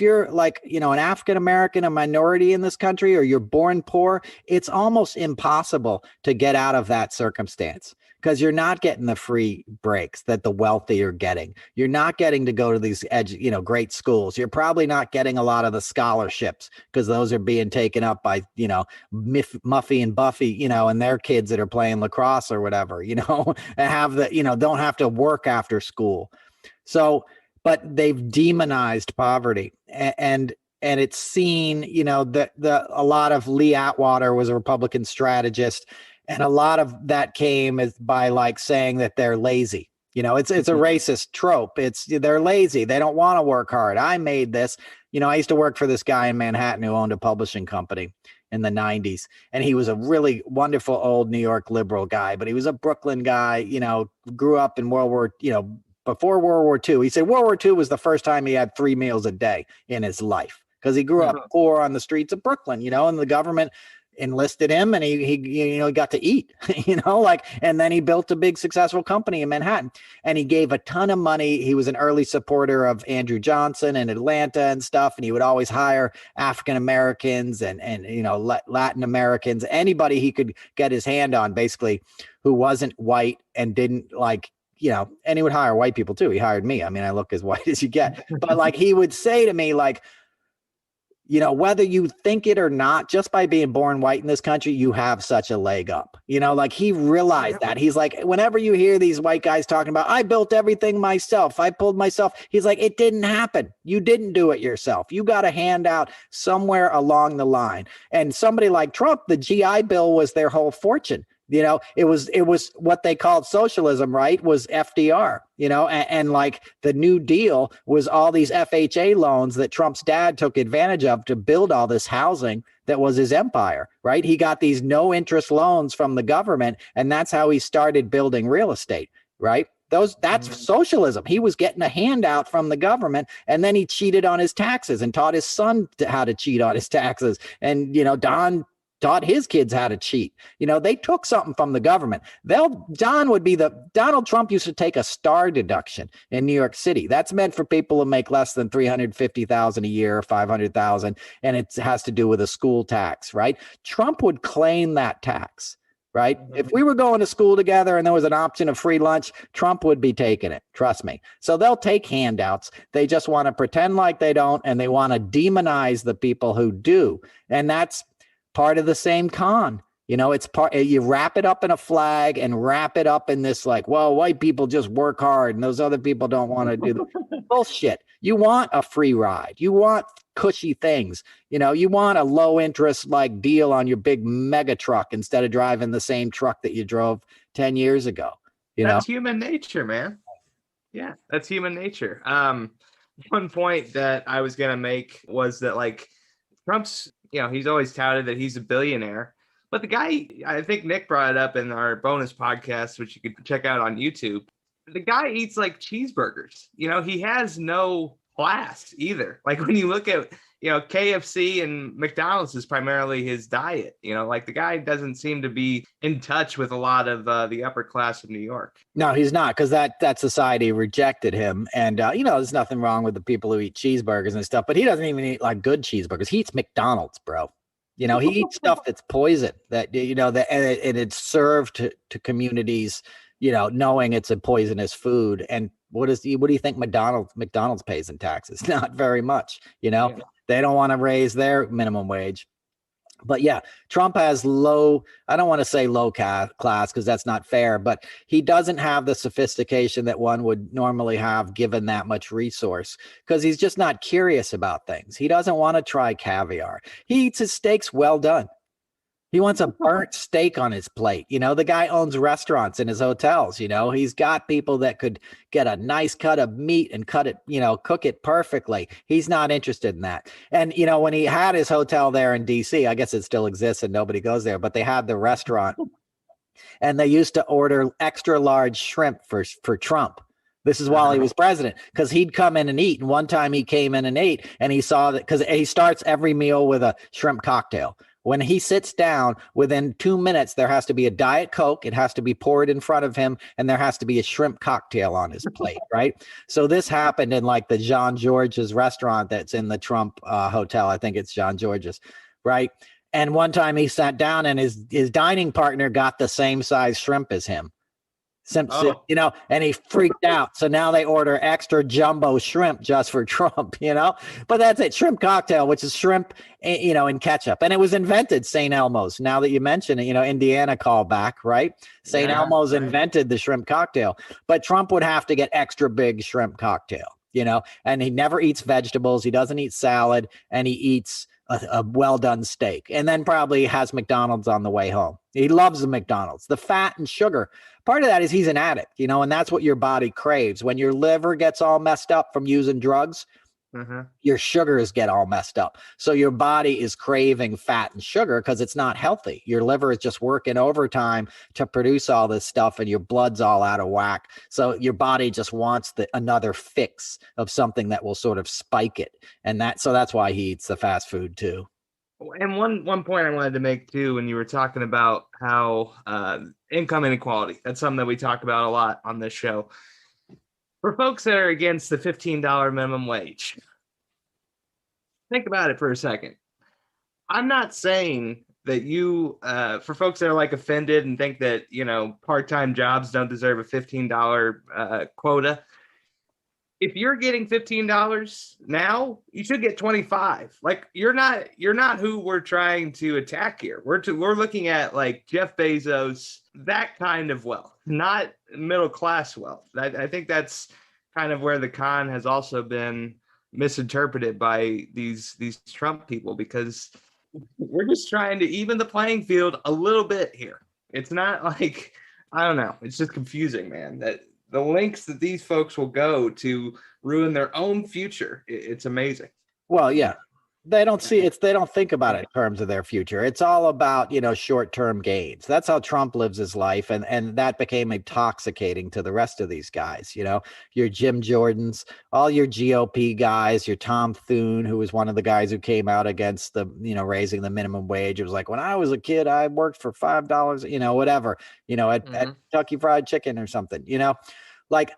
you're like, an African-American, a minority in this country, or you're born poor, it's almost impossible to get out of that circumstance because you're not getting the free breaks that the wealthy are getting. You're not getting to go to these great schools. You're probably not getting a lot of the scholarships because those are being taken up by, Muffy and Buffy, and their kids that are playing lacrosse or whatever, and have don't have to work after school. So, but they've demonized poverty, and it's seen, that a lot of Lee Atwater was a Republican strategist, and a lot of that came by like saying that they're lazy. It's a racist trope. They're lazy. They don't want to work hard. I made this. I used to work for this guy in Manhattan who owned a publishing company in the 90s. And he was a really wonderful old New York liberal guy, but he was a Brooklyn guy, grew up in before World War II. He said World War II was the first time he had 3 meals a day in his life because he grew up poor on the streets of Brooklyn, and the government enlisted him and he got to eat, and then he built a big successful company in Manhattan and he gave a ton of money. He was an early supporter of Andrew Johnson in Atlanta and stuff. And he would always hire African-Americans and Latin Americans, anybody he could get his hand on basically who wasn't white and didn't and he would hire white people too. He hired me. I mean, I look as white as you get, but he would say to me, whether you think it or not, just by being born white in this country, you have such a leg up. He realized that. He's like, whenever you hear these white guys talking about, I built everything myself, I pulled myself, he's like, it didn't happen. You didn't do it yourself. You got a handout somewhere along the line. And somebody like Trump, the GI Bill was their whole fortune. It was what they called socialism, right? Was FDR, and like the New Deal was all these FHA loans that Trump's dad took advantage of to build all this housing that was his empire, right? He got these no interest loans from the government, and that's how he started building real estate, right? That's socialism. He was getting a handout from the government, and then he cheated on his taxes and taught his son how to cheat on his taxes. And, Don taught his kids how to cheat. They took something from the government. Donald Trump used to take a star deduction in New York City. That's meant for people who make less than $350,000 a year, $500,000, and it has to do with a school tax, right? Trump would claim that tax, right? If we were going to school together and there was an option of free lunch, Trump would be taking it. Trust me. So they'll take handouts. They just want to pretend like they don't, and they want to demonize the people who do. And that's part of the same con. It's you wrap it up in a flag and wrap it up in this white people just work hard and those other people don't want to do the bullshit. You want a free ride. You want cushy things. You want a low interest deal on your big mega truck instead of driving the same truck that you drove 10 years ago. That's human nature, man. Yeah, that's human nature. One point that I was going to make was that Trump's, he's always touted that he's a billionaire, but the guy, I think Nick brought it up in our bonus podcast, which you could check out on YouTube. The guy eats cheeseburgers. He has no class either. When you look at, KFC and McDonald's is primarily his diet. The guy doesn't seem to be in touch with a lot of the upper class of New York. No, he's not, because that society rejected him. And, there's nothing wrong with the people who eat cheeseburgers and stuff, but he doesn't even eat good cheeseburgers. He eats McDonald's, bro. He eats stuff that's poison that, and it's served to communities, knowing it's a poisonous food. And what do you think McDonald's pays in taxes? Not very much, Yeah. They don't want to raise their minimum wage. But yeah, Trump has I don't want to say low class because that's not fair, but he doesn't have the sophistication that one would normally have given that much resource, because he's just not curious about things. He doesn't want to try caviar. He eats his steaks well done. He wants a burnt steak on his plate. The guy owns restaurants in his hotels. He's got people that could get a nice cut of meat and cut it, cook it perfectly. He's not interested in that. And, when he had his hotel there in DC, I guess it still exists and nobody goes there, but they had the restaurant and they used to order extra large shrimp for Trump. This is while he was president, because he'd come in and eat. And one time he came in and ate, and he saw that, because he starts every meal with a shrimp cocktail. When he sits down, within 2 minutes, there has to be a Diet Coke. It has to be poured in front of him, and there has to be a shrimp cocktail on his plate, right? So this happened in like the John George's restaurant that's in the Trump hotel. I think it's John George's, right? And one time he sat down, and his dining partner got the same size shrimp as him. And he freaked out. So now they order extra jumbo shrimp just for Trump, but that's it. Shrimp cocktail, which is shrimp, in ketchup. And it was invented, St. Elmo's. Now that you mention it, Indiana callback, right? St. Elmo's invented the shrimp cocktail, but Trump would have to get extra big shrimp cocktail, and he never eats vegetables. He doesn't eat salad, and he eats a well-done steak, and then probably has McDonald's on the way home. He loves the McDonald's, the fat and sugar. Part of that is he's an addict, and that's what your body craves. When your liver gets all messed up from using drugs, your sugars get all messed up. So your body is craving fat and sugar because it's not healthy. Your liver is just working overtime to produce all this stuff, and your blood's all out of whack. So your body just wants another fix of something that will sort of spike it. And that's why he eats the fast food too. And one point I wanted to make too, when you were talking about how income inequality, that's something that we talk about a lot on this show. For folks that are against the $15 minimum wage, think about it for a second. I'm not saying that for folks that are like offended and think that, part-time jobs don't deserve a $15 quota. If you're getting $15 now, you should get 25. Like you're not who we're trying to attack here. We're looking at like Jeff Bezos, that kind of wealth, not middle class wealth. I think that's kind of where the con has also been misinterpreted by these Trump people, because we're just trying to even the playing field a little bit here. It's not like, I don't know. It's just confusing, man, that the lengths that these folks will go to ruin their own future. It's amazing. Well, yeah, they don't think about it in terms of their future. It's all about, short-term gains. That's how Trump lives his life. And that became intoxicating to the rest of these guys. Your Jim Jordans, all your GOP guys, your Tom Thune, who was one of the guys who came out against the, raising the minimum wage. It was like, when I was a kid, I worked for $5, whatever, at Kentucky Fried Chicken or something, like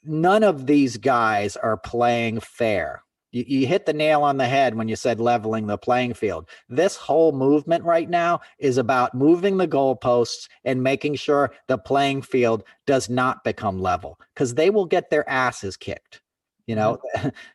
none of these guys are playing fair. You hit the nail on the head when you said leveling the playing field. This whole movement right now is about moving the goalposts and making sure the playing field does not become level, because they will get their asses kicked.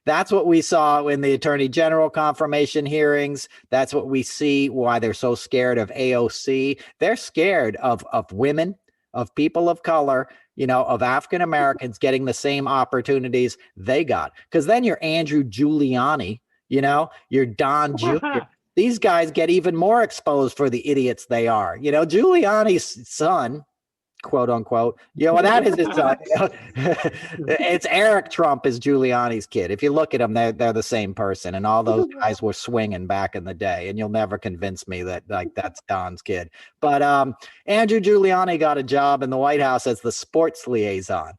That's what we saw in the Attorney General confirmation hearings. That's what we see why they're so scared of AOC. They're scared of women, of people of color, of African Americans getting the same opportunities they got. Because then you're Andrew Giuliani, you're Don Jr. These guys get even more exposed for the idiots they are. Giuliani's son, quote unquote, that is his son. It's Eric Trump is Giuliani's kid. If you look at them, they're the same person. And all those guys were swinging back in the day. And you'll never convince me that that's Don's kid. But Andrew Giuliani got a job in the White House as the sports liaison.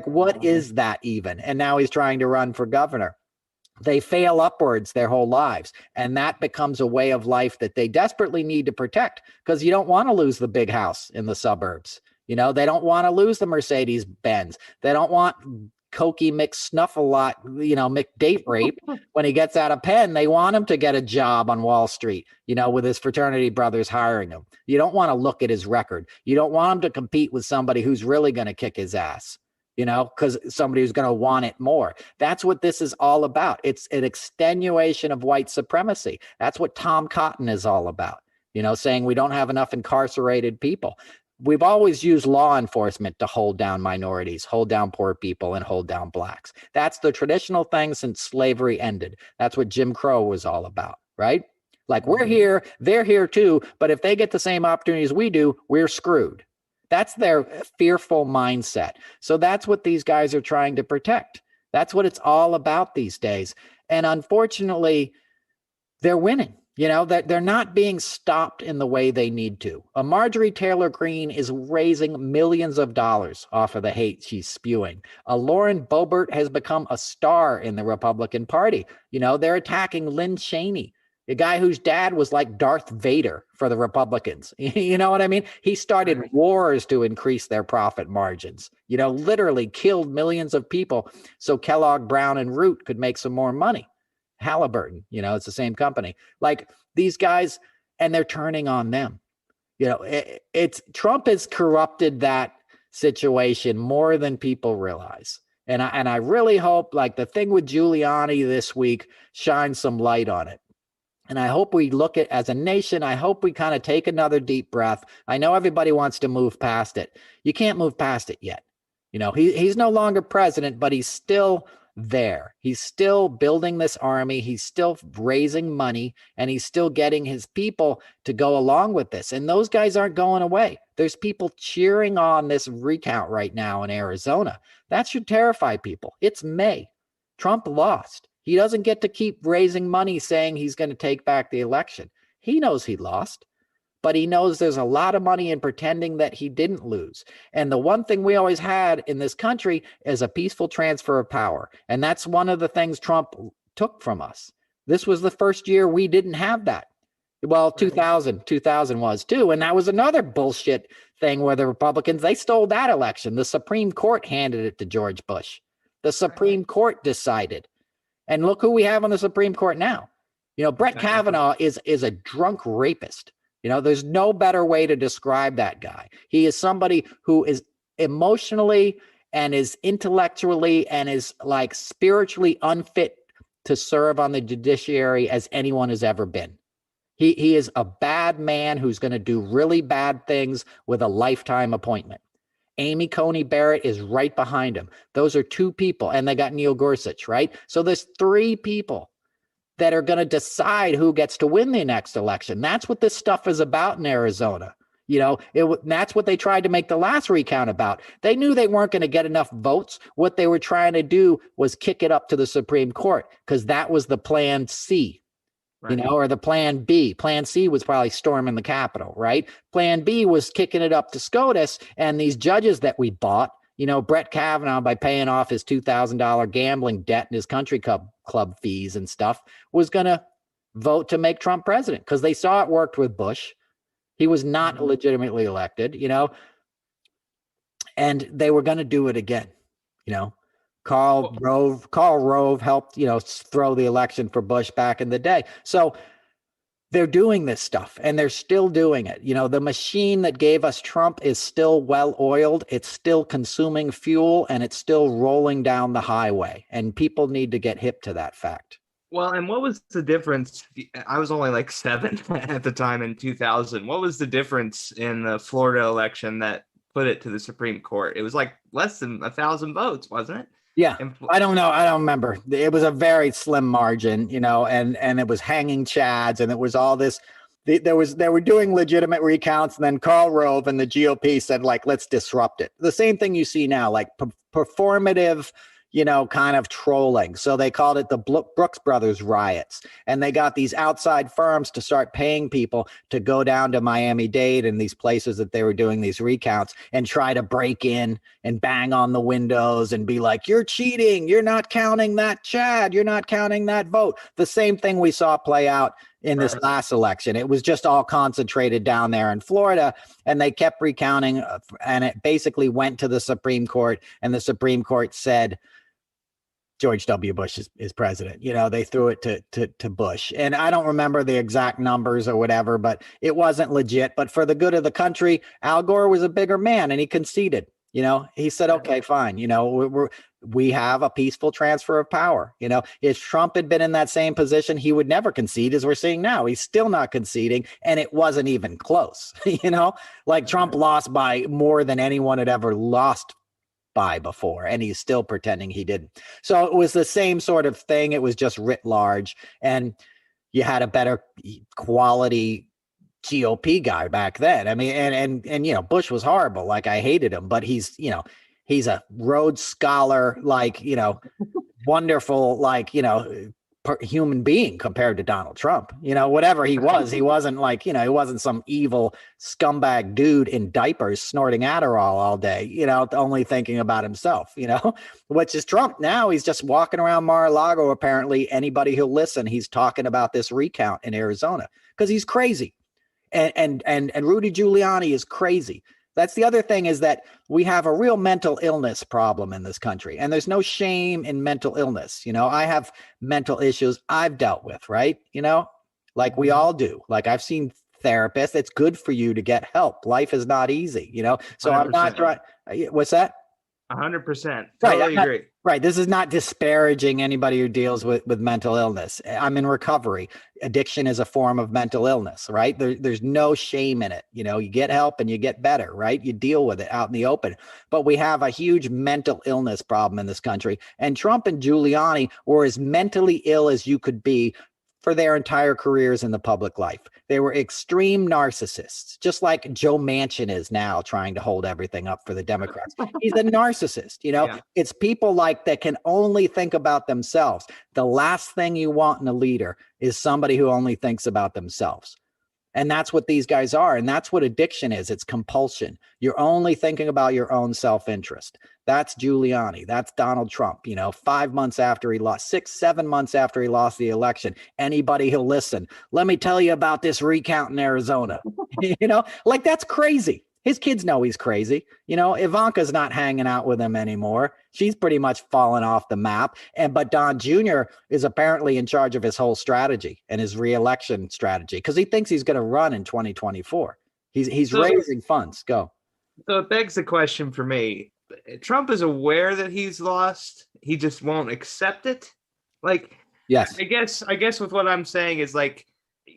What is that even? And now he's trying to run for governor. They fail upwards their whole lives. And that becomes a way of life that they desperately need to protect, because you don't want to lose the big house in the suburbs. They don't want to lose the Mercedes Benz. They don't want Cokey McSnuffalot, McDate rape. When he gets out of Penn, they want him to get a job on Wall Street, with his fraternity brothers hiring him. You don't want to look at his record. You don't want him to compete with somebody who's really going to kick his ass. because somebody who's going to want it more. That's what this is all about. It's an extenuation of white supremacy. That's what Tom Cotton is all about, saying we don't have enough incarcerated people. We've always used law enforcement to hold down minorities, hold down poor people, and hold down blacks. That's the traditional thing since slavery ended. That's what Jim Crow was all about, right? Like, we're here, they're here too, but if they get the same opportunities we do, we're screwed. That's their fearful mindset. So that's what these guys are trying to protect. That's what it's all about these days. And unfortunately, they're winning. That they're not being stopped in the way they need to. A Marjorie Taylor Greene is raising millions of dollars off of the hate she's spewing. A Lauren Boebert has become a star in the Republican Party. They're attacking Lynn Cheney, a guy whose dad was like Darth Vader for the Republicans. You know what I mean? He started wars to increase their profit margins, literally killed millions of people so Kellogg, Brown, and Root could make some more money. Halliburton, it's the same company. Like, these guys, and they're turning on them. It's Trump has corrupted that situation more than people realize. And I really hope, like, the thing with Giuliani this week shines some light on it. And I hope we look at, as a nation, I hope we kind of take another deep breath. I know everybody wants to move past it. You can't move past it yet. He's no longer president, but he's still there. He's still building this army. He's still raising money, and he's still getting his people to go along with this. And those guys aren't going away. There's people cheering on this recount right now in Arizona. That should terrify people. It's May. Trump lost. He doesn't get to keep raising money saying he's going to take back the election. He knows he lost, but he knows there's a lot of money in pretending that he didn't lose. And the one thing we always had in this country is a peaceful transfer of power. And that's one of the things Trump took from us. This was the first year we didn't have that. Well, 2000 was too. And that was another bullshit thing where the Republicans, they stole that election. The Supreme Court handed it to George Bush. The Supreme Court decided. And look who we have on the Supreme Court now. Brett Kavanaugh is a drunk rapist. There's no better way to describe that guy. He is somebody who is emotionally and is intellectually and is like spiritually unfit to serve on the judiciary as anyone has ever been. He is a bad man who's going to do really bad things with a lifetime appointment. Amy Coney Barrett is right behind him. Those are two people, and they got Neil Gorsuch, right? So there's three people that are going to decide who gets to win the next election. That's what this stuff is about in Arizona. That's what they tried to make the last recount about. They knew they weren't going to get enough votes. What they were trying to do was kick it up to the Supreme Court, because that was the plan C. Right. Or the plan B. Plan C was probably storming the Capitol, right? Plan B was kicking it up to SCOTUS, and these judges that we bought, Brett Kavanaugh, by paying off his $2,000 gambling debt and his country club fees and stuff, was going to vote to make Trump president because they saw it worked with Bush. He was not legitimately elected, and they were going to do it again, Karl Rove helped, throw the election for Bush back in the day. So they're doing this stuff, and they're still doing it. The machine that gave us Trump is still well oiled. It's still consuming fuel, and it's still rolling down the highway. And people need to get hip to that fact. Well, and what was the difference? I was only like 7 at the time in 2000. What was the difference in the Florida election that put it to the Supreme Court? It was like less than 1,000 votes, wasn't it? Yeah, I don't know. I don't remember. It was a very slim margin, and it was hanging chads, and it was all this. They were doing legitimate recounts, and then Karl Rove and the GOP said, like, let's disrupt it. The same thing you see now, like performative, kind of trolling. So they called it the Brooks Brothers riots. And they got these outside firms to start paying people to go down to Miami-Dade and these places that they were doing these recounts and try to break in and bang on the windows and be like, you're cheating. You're not counting that Chad. You're not counting that vote. The same thing we saw play out in this last election. It was just all concentrated down there in Florida, and they kept recounting, and it basically went to the Supreme Court, and the Supreme Court said, George W. Bush is president. They threw it to Bush. And I don't remember the exact numbers or whatever, but it wasn't legit. But for the good of the country, Al Gore was a bigger man, and he conceded. He said, okay, fine. We have a peaceful transfer of power. If Trump had been in that same position, he would never concede, as we're seeing now. He's still not conceding, and it wasn't even close. Like Trump lost by more than anyone had ever lost by before, and he's still pretending he didn't. So it was the same sort of thing. It was just writ large, and you had a better quality GOP guy back then. I mean, and Bush was horrible. Like, I hated him, but he's a Rhodes Scholar, like, wonderful, like, human being compared to Donald Trump. Whatever he was, he wasn't like, he wasn't some evil scumbag dude in diapers snorting Adderall all day, only thinking about himself, which is Trump now. He's just walking around Mar-a-Lago. Apparently anybody who'll listen, he's talking about this recount in Arizona because he's crazy. And Rudy Giuliani is crazy. That's the other thing, is that we have a real mental illness problem in this country, and there's no shame in mental illness. I have mental issues I've dealt with, right? Like we all do. Like, I've seen therapists. It's good for you to get help. Life is not easy, so 100%. I'm not trying. What's that? 100%. Totally agree. Right. This is not disparaging anybody who deals with mental illness. I'm in recovery. Addiction is a form of mental illness, right? There's no shame in it. You get help and you get better, right? You deal with it out in the open. But we have a huge mental illness problem in this country. And Trump and Giuliani were as mentally ill as you could be for their entire careers in the public life. They were extreme narcissists, just like Joe Manchin is now, trying to hold everything up for the Democrats. He's a narcissist. Yeah. It's people like that can only think about themselves. The last thing you want in a leader is somebody who only thinks about themselves. And that's what these guys are. And that's what addiction is. It's compulsion. You're only thinking about your own self-interest. That's Giuliani. That's Donald Trump. 5 months after he lost, 6-7 months after he lost the election, anybody who'll listen, let me tell you about this recount in Arizona. Like, that's crazy. His kids know he's crazy. Ivanka's not hanging out with him anymore. She's pretty much fallen off the map. But Don Jr. is apparently in charge of his whole strategy and his reelection strategy, because he thinks he's going to run in 2024. He's raising funds. Go. So it begs the question for me. Trump is aware that he's lost. He just won't accept it. Like, yes. I guess with what I'm saying is, like,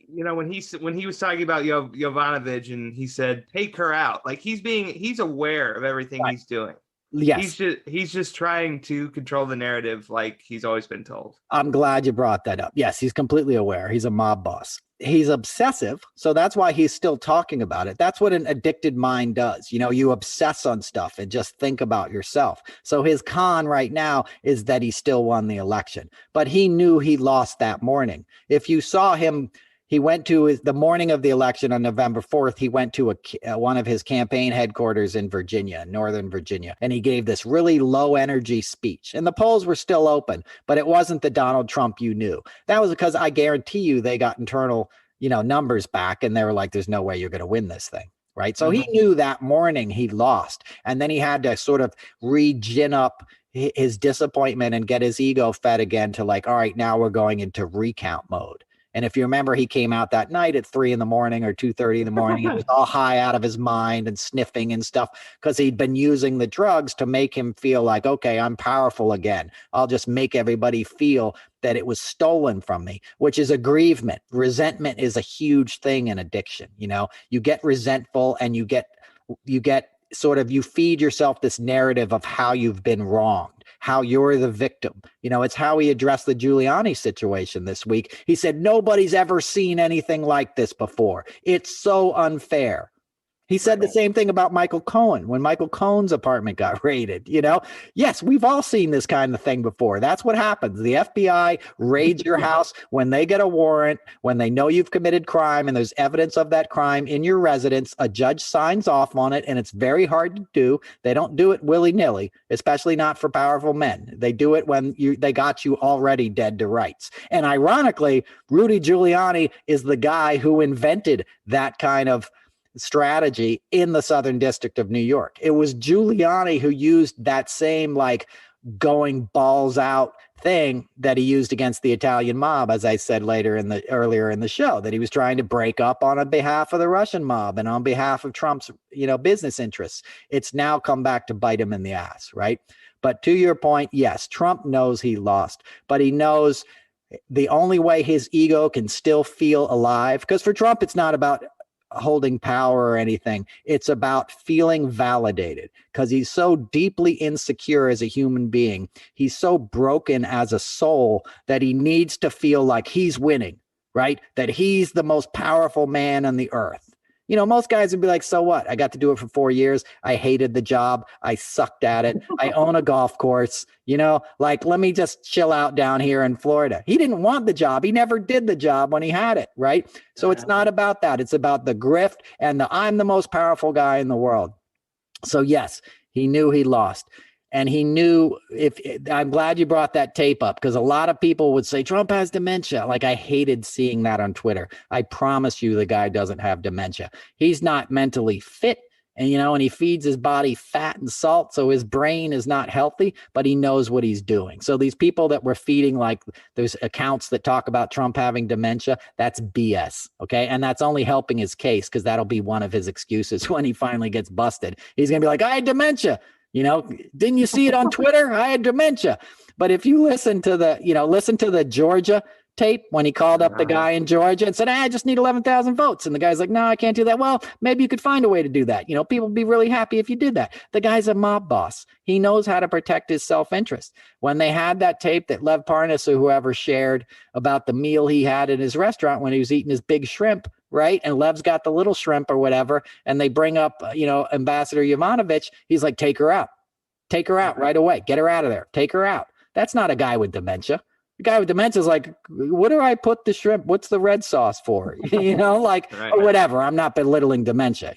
when he was talking about Yovanovitch and he said, take her out, like, he's aware of everything right. He's doing. Yes. He's just trying to control the narrative like he's always been told. I'm glad you brought that up. Yes, he's completely aware. He's a mob boss. He's obsessive. So that's why he's still talking about it. That's what an addicted mind does. You obsess on stuff and just think about yourself. So his con right now is that he still won the election, but he knew he lost that morning. If you saw him, he went to the morning of the election on November 4th. He went to one of his campaign headquarters in Virginia, Northern Virginia, and he gave this really low energy speech. And the polls were still open, but it wasn't the Donald Trump you knew. That was because I guarantee you they got internal, numbers back, and they were like, there's no way you're going to win this thing. Right. So he knew that morning he lost, and then he had to sort of re-gin up his disappointment and get his ego fed again to, like, all right, now we're going into recount mode. And if you remember, he came out that night at 3 a.m. or 2:30 a.m. He was all high out of his mind and sniffing and stuff because he'd been using the drugs to make him feel like, okay, I'm powerful again. I'll just make everybody feel that it was stolen from me, which is a grievement. Resentment is a huge thing in addiction. You get resentful and you get sort of, you feed yourself this narrative of how you've been wronged, how you're the victim. It's how he addressed the Giuliani situation this week. He said, nobody's ever seen anything like this before. It's so unfair. He said the same thing about Michael Cohen when Michael Cohen's apartment got raided. Yes, we've all seen this kind of thing before. That's what happens. The FBI raids your house when they get a warrant, when they know you've committed crime and there's evidence of that crime in your residence. A judge signs off on it, and it's very hard to do. They don't do it willy-nilly, especially not for powerful men. They do it when they got you already dead to rights. And ironically, Rudy Giuliani is the guy who invented that kind of strategy in the Southern District of New York. It was Giuliani who used that same, like, going balls out thing that he used against the Italian mob, as I said earlier in the show, that he was trying to break up on behalf of the Russian mob and on behalf of Trump's, business interests. It's now come back to bite him in the ass, right? But to your point, yes, Trump knows he lost, but he knows the only way his ego can still feel alive, because for Trump, it's not about holding power or anything. It's about feeling validated, because he's so deeply insecure as a human being. He's so broken as a soul that he needs to feel like he's winning, right? That he's the most powerful man on the earth. Most guys would be like, so what? I got to do it for 4 years. I hated the job. I sucked at it. I own a golf course, let me just chill out down here in Florida. He didn't want the job. He never did the job when he had it, right? So it's not about that. It's about the grift and I'm the most powerful guy in the world. So yes, he knew he lost. And he knew I'm glad you brought that tape up, because a lot of people would say Trump has dementia. Like, I hated seeing that on Twitter. I promise you the guy doesn't have dementia. He's not mentally fit. And, and he feeds his body fat and salt. So his brain is not healthy, but he knows what he's doing. So these people that we're feeding, like there's accounts that talk about Trump having dementia, that's BS. Okay. And that's only helping his case, because that'll be one of his excuses when he finally gets busted. He's going to be like, I had dementia. Didn't you see it on Twitter? I had dementia. But if you listen to the Georgia tape when he called up the guy in Georgia and said, I just need 11,000 votes. And the guy's like, no, I can't do that. Well, maybe you could find a way to do that. People would be really happy if you did that. The guy's a mob boss. He knows how to protect his self-interest. When they had that tape that Lev Parnas or whoever shared about the meal he had in his restaurant when he was eating his big shrimp, right? And Lev's got the little shrimp or whatever. And they bring up, Ambassador Yovanovitch. He's like, take her out right away. Get her out of there. Take her out. That's not a guy with dementia. The guy with dementia is like, what do I put the shrimp? What's the red sauce for? Or whatever. I'm not belittling dementia.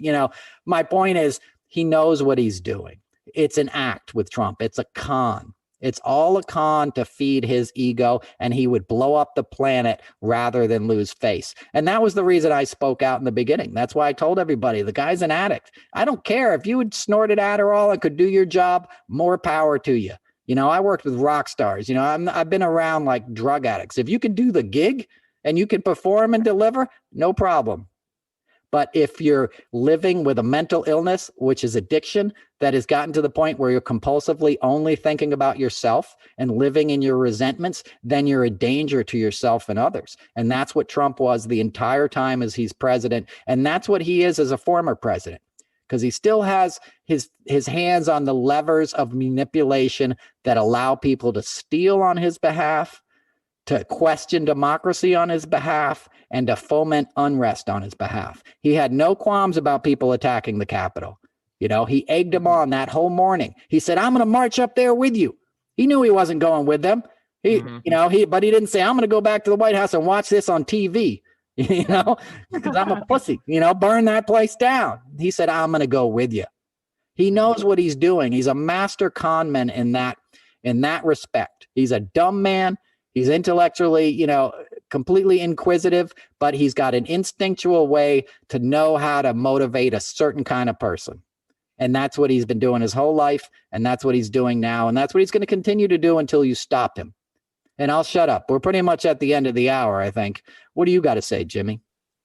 My point is he knows what he's doing. It's an act with Trump. It's a con. It's all a con to feed his ego, and he would blow up the planet rather than lose face. And that was the reason I spoke out in the beginning. That's why I told everybody, the guy's an addict. I don't care if you had snorted Adderall and could do your job, more power to you. I worked with rock stars. I've been around like drug addicts. If you can do the gig and you can perform and deliver, no problem. But if you're living with a mental illness, which is addiction, that has gotten to the point where you're compulsively only thinking about yourself and living in your resentments, then you're a danger to yourself and others. And that's what Trump was the entire time as he's president. And that's what he is as a former president, because he still has his hands on the levers of manipulation that allow people to steal on his behalf, to question democracy on his behalf, and to foment unrest on his behalf. He had no qualms about people attacking the Capitol. He egged them on that whole morning. He said, I'm going to march up there with you. He knew he wasn't going with them. But he didn't say, I'm going to go back to the White House and watch this on TV, because I'm a pussy, burn that place down. He said, I'm going to go with you. He knows what he's doing. He's a master con man in that respect. He's a dumb man. He's intellectually, completely inquisitive, but he's got an instinctual way to know how to motivate a certain kind of person. And that's what he's been doing his whole life. And that's what he's doing now. And that's what he's going to continue to do until you stop him. And I'll shut up. We're pretty much at the end of the hour, I think. What do you got to say, Jimmy?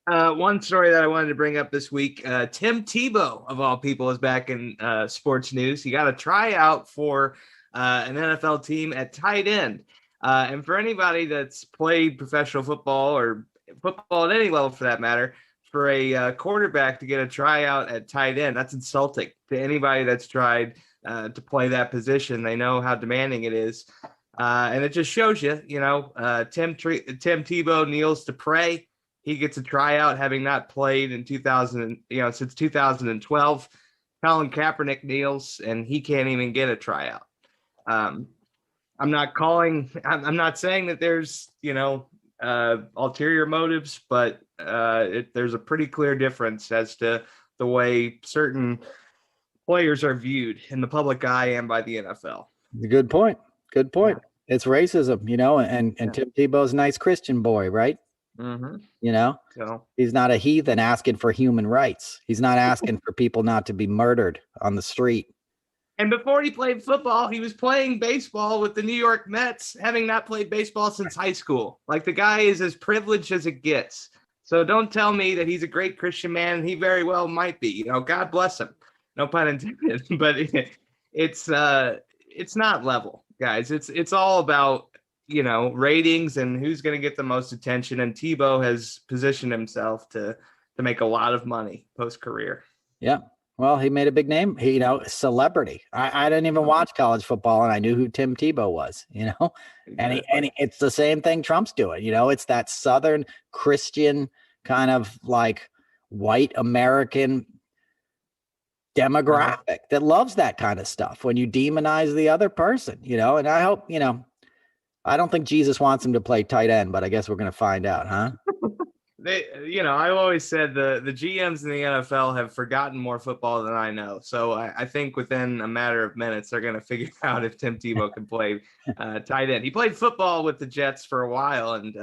One story that I wanted to bring up this week, Tim Tebow, of all people, is back in sports news. He got a tryout for an NFL team at tight end. And for anybody that's played professional football or football at any level for that matter, for a quarterback to get a tryout at tight end, that's insulting to anybody that's tried to play that position. They know how demanding it is. And it just shows you, Tim Tebow kneels to pray. He gets a tryout having not played in since 2012. Colin Kaepernick kneels and he can't even get a tryout. I'm not saying that there's, ulterior motives, but there's a pretty clear difference as to the way certain players are viewed in the public eye and by the NFL. Good point. Yeah. It's racism, and Tim Tebow's a nice Christian boy, right? Mm-hmm. So he's not a heathen asking for human rights. He's not asking for people not to be murdered on the street. And before he played football, he was playing baseball with the New York Mets, having not played baseball since high school. Like, the guy is as privileged as it gets. So don't tell me that he's a great Christian man. He very well might be. You know, God bless him. No pun intended. But it's not level, guys. It's all about, you know, ratings and who's going to get the most attention. And Tebow has positioned himself to make a lot of money post-career. Yeah. Well, he made a big name, you know, celebrity. I didn't even watch college football, and I knew who Tim Tebow was, you know, exactly. and it's the same thing Trump's doing. You know, it's that Southern Christian kind of like white American demographic that loves that kind of stuff when you demonize the other person, you know, and I hope, you know, I don't think Jesus wants him to play tight end, but I guess we're going to find out, huh? You know, I've always said the GMs in the NFL have forgotten more football than I know. So I think within a matter of minutes, they're going to figure out if Tim Tebow can play tight end. He played football with the Jets for a while, and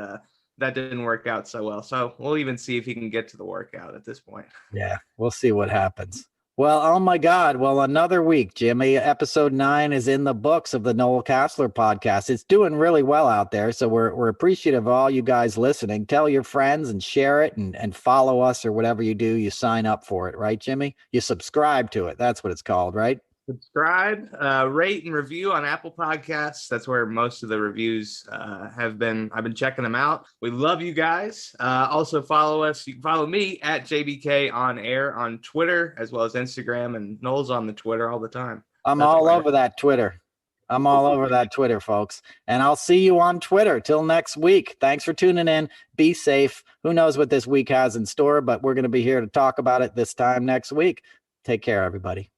that didn't work out so well. So we'll even see if he can get to the workout at this point. Yeah, we'll see what happens. Well, oh my God. Well, another week, Jimmy. Episode 9 is in the books of the Noel Casler podcast. It's doing really well out there. So we're appreciative of all you guys listening. Tell your friends and share it and follow us, or whatever you do. You sign up for it, right, Jimmy? You subscribe to it. That's what it's called, right? Subscribe, rate, and review on Apple Podcasts. That's where most of the reviews have been. I've been checking them out. We love you guys. Also follow us. You can follow me at JBK on air on Twitter, as well as Instagram, and Noel's on the Twitter all the time. I'm all over that Twitter. I'm all over that Twitter, folks. And I'll see you on Twitter. Till next week. Thanks for tuning in. Be safe. Who knows what this week has in store, but we're going to be here to talk about it this time next week. Take care, everybody.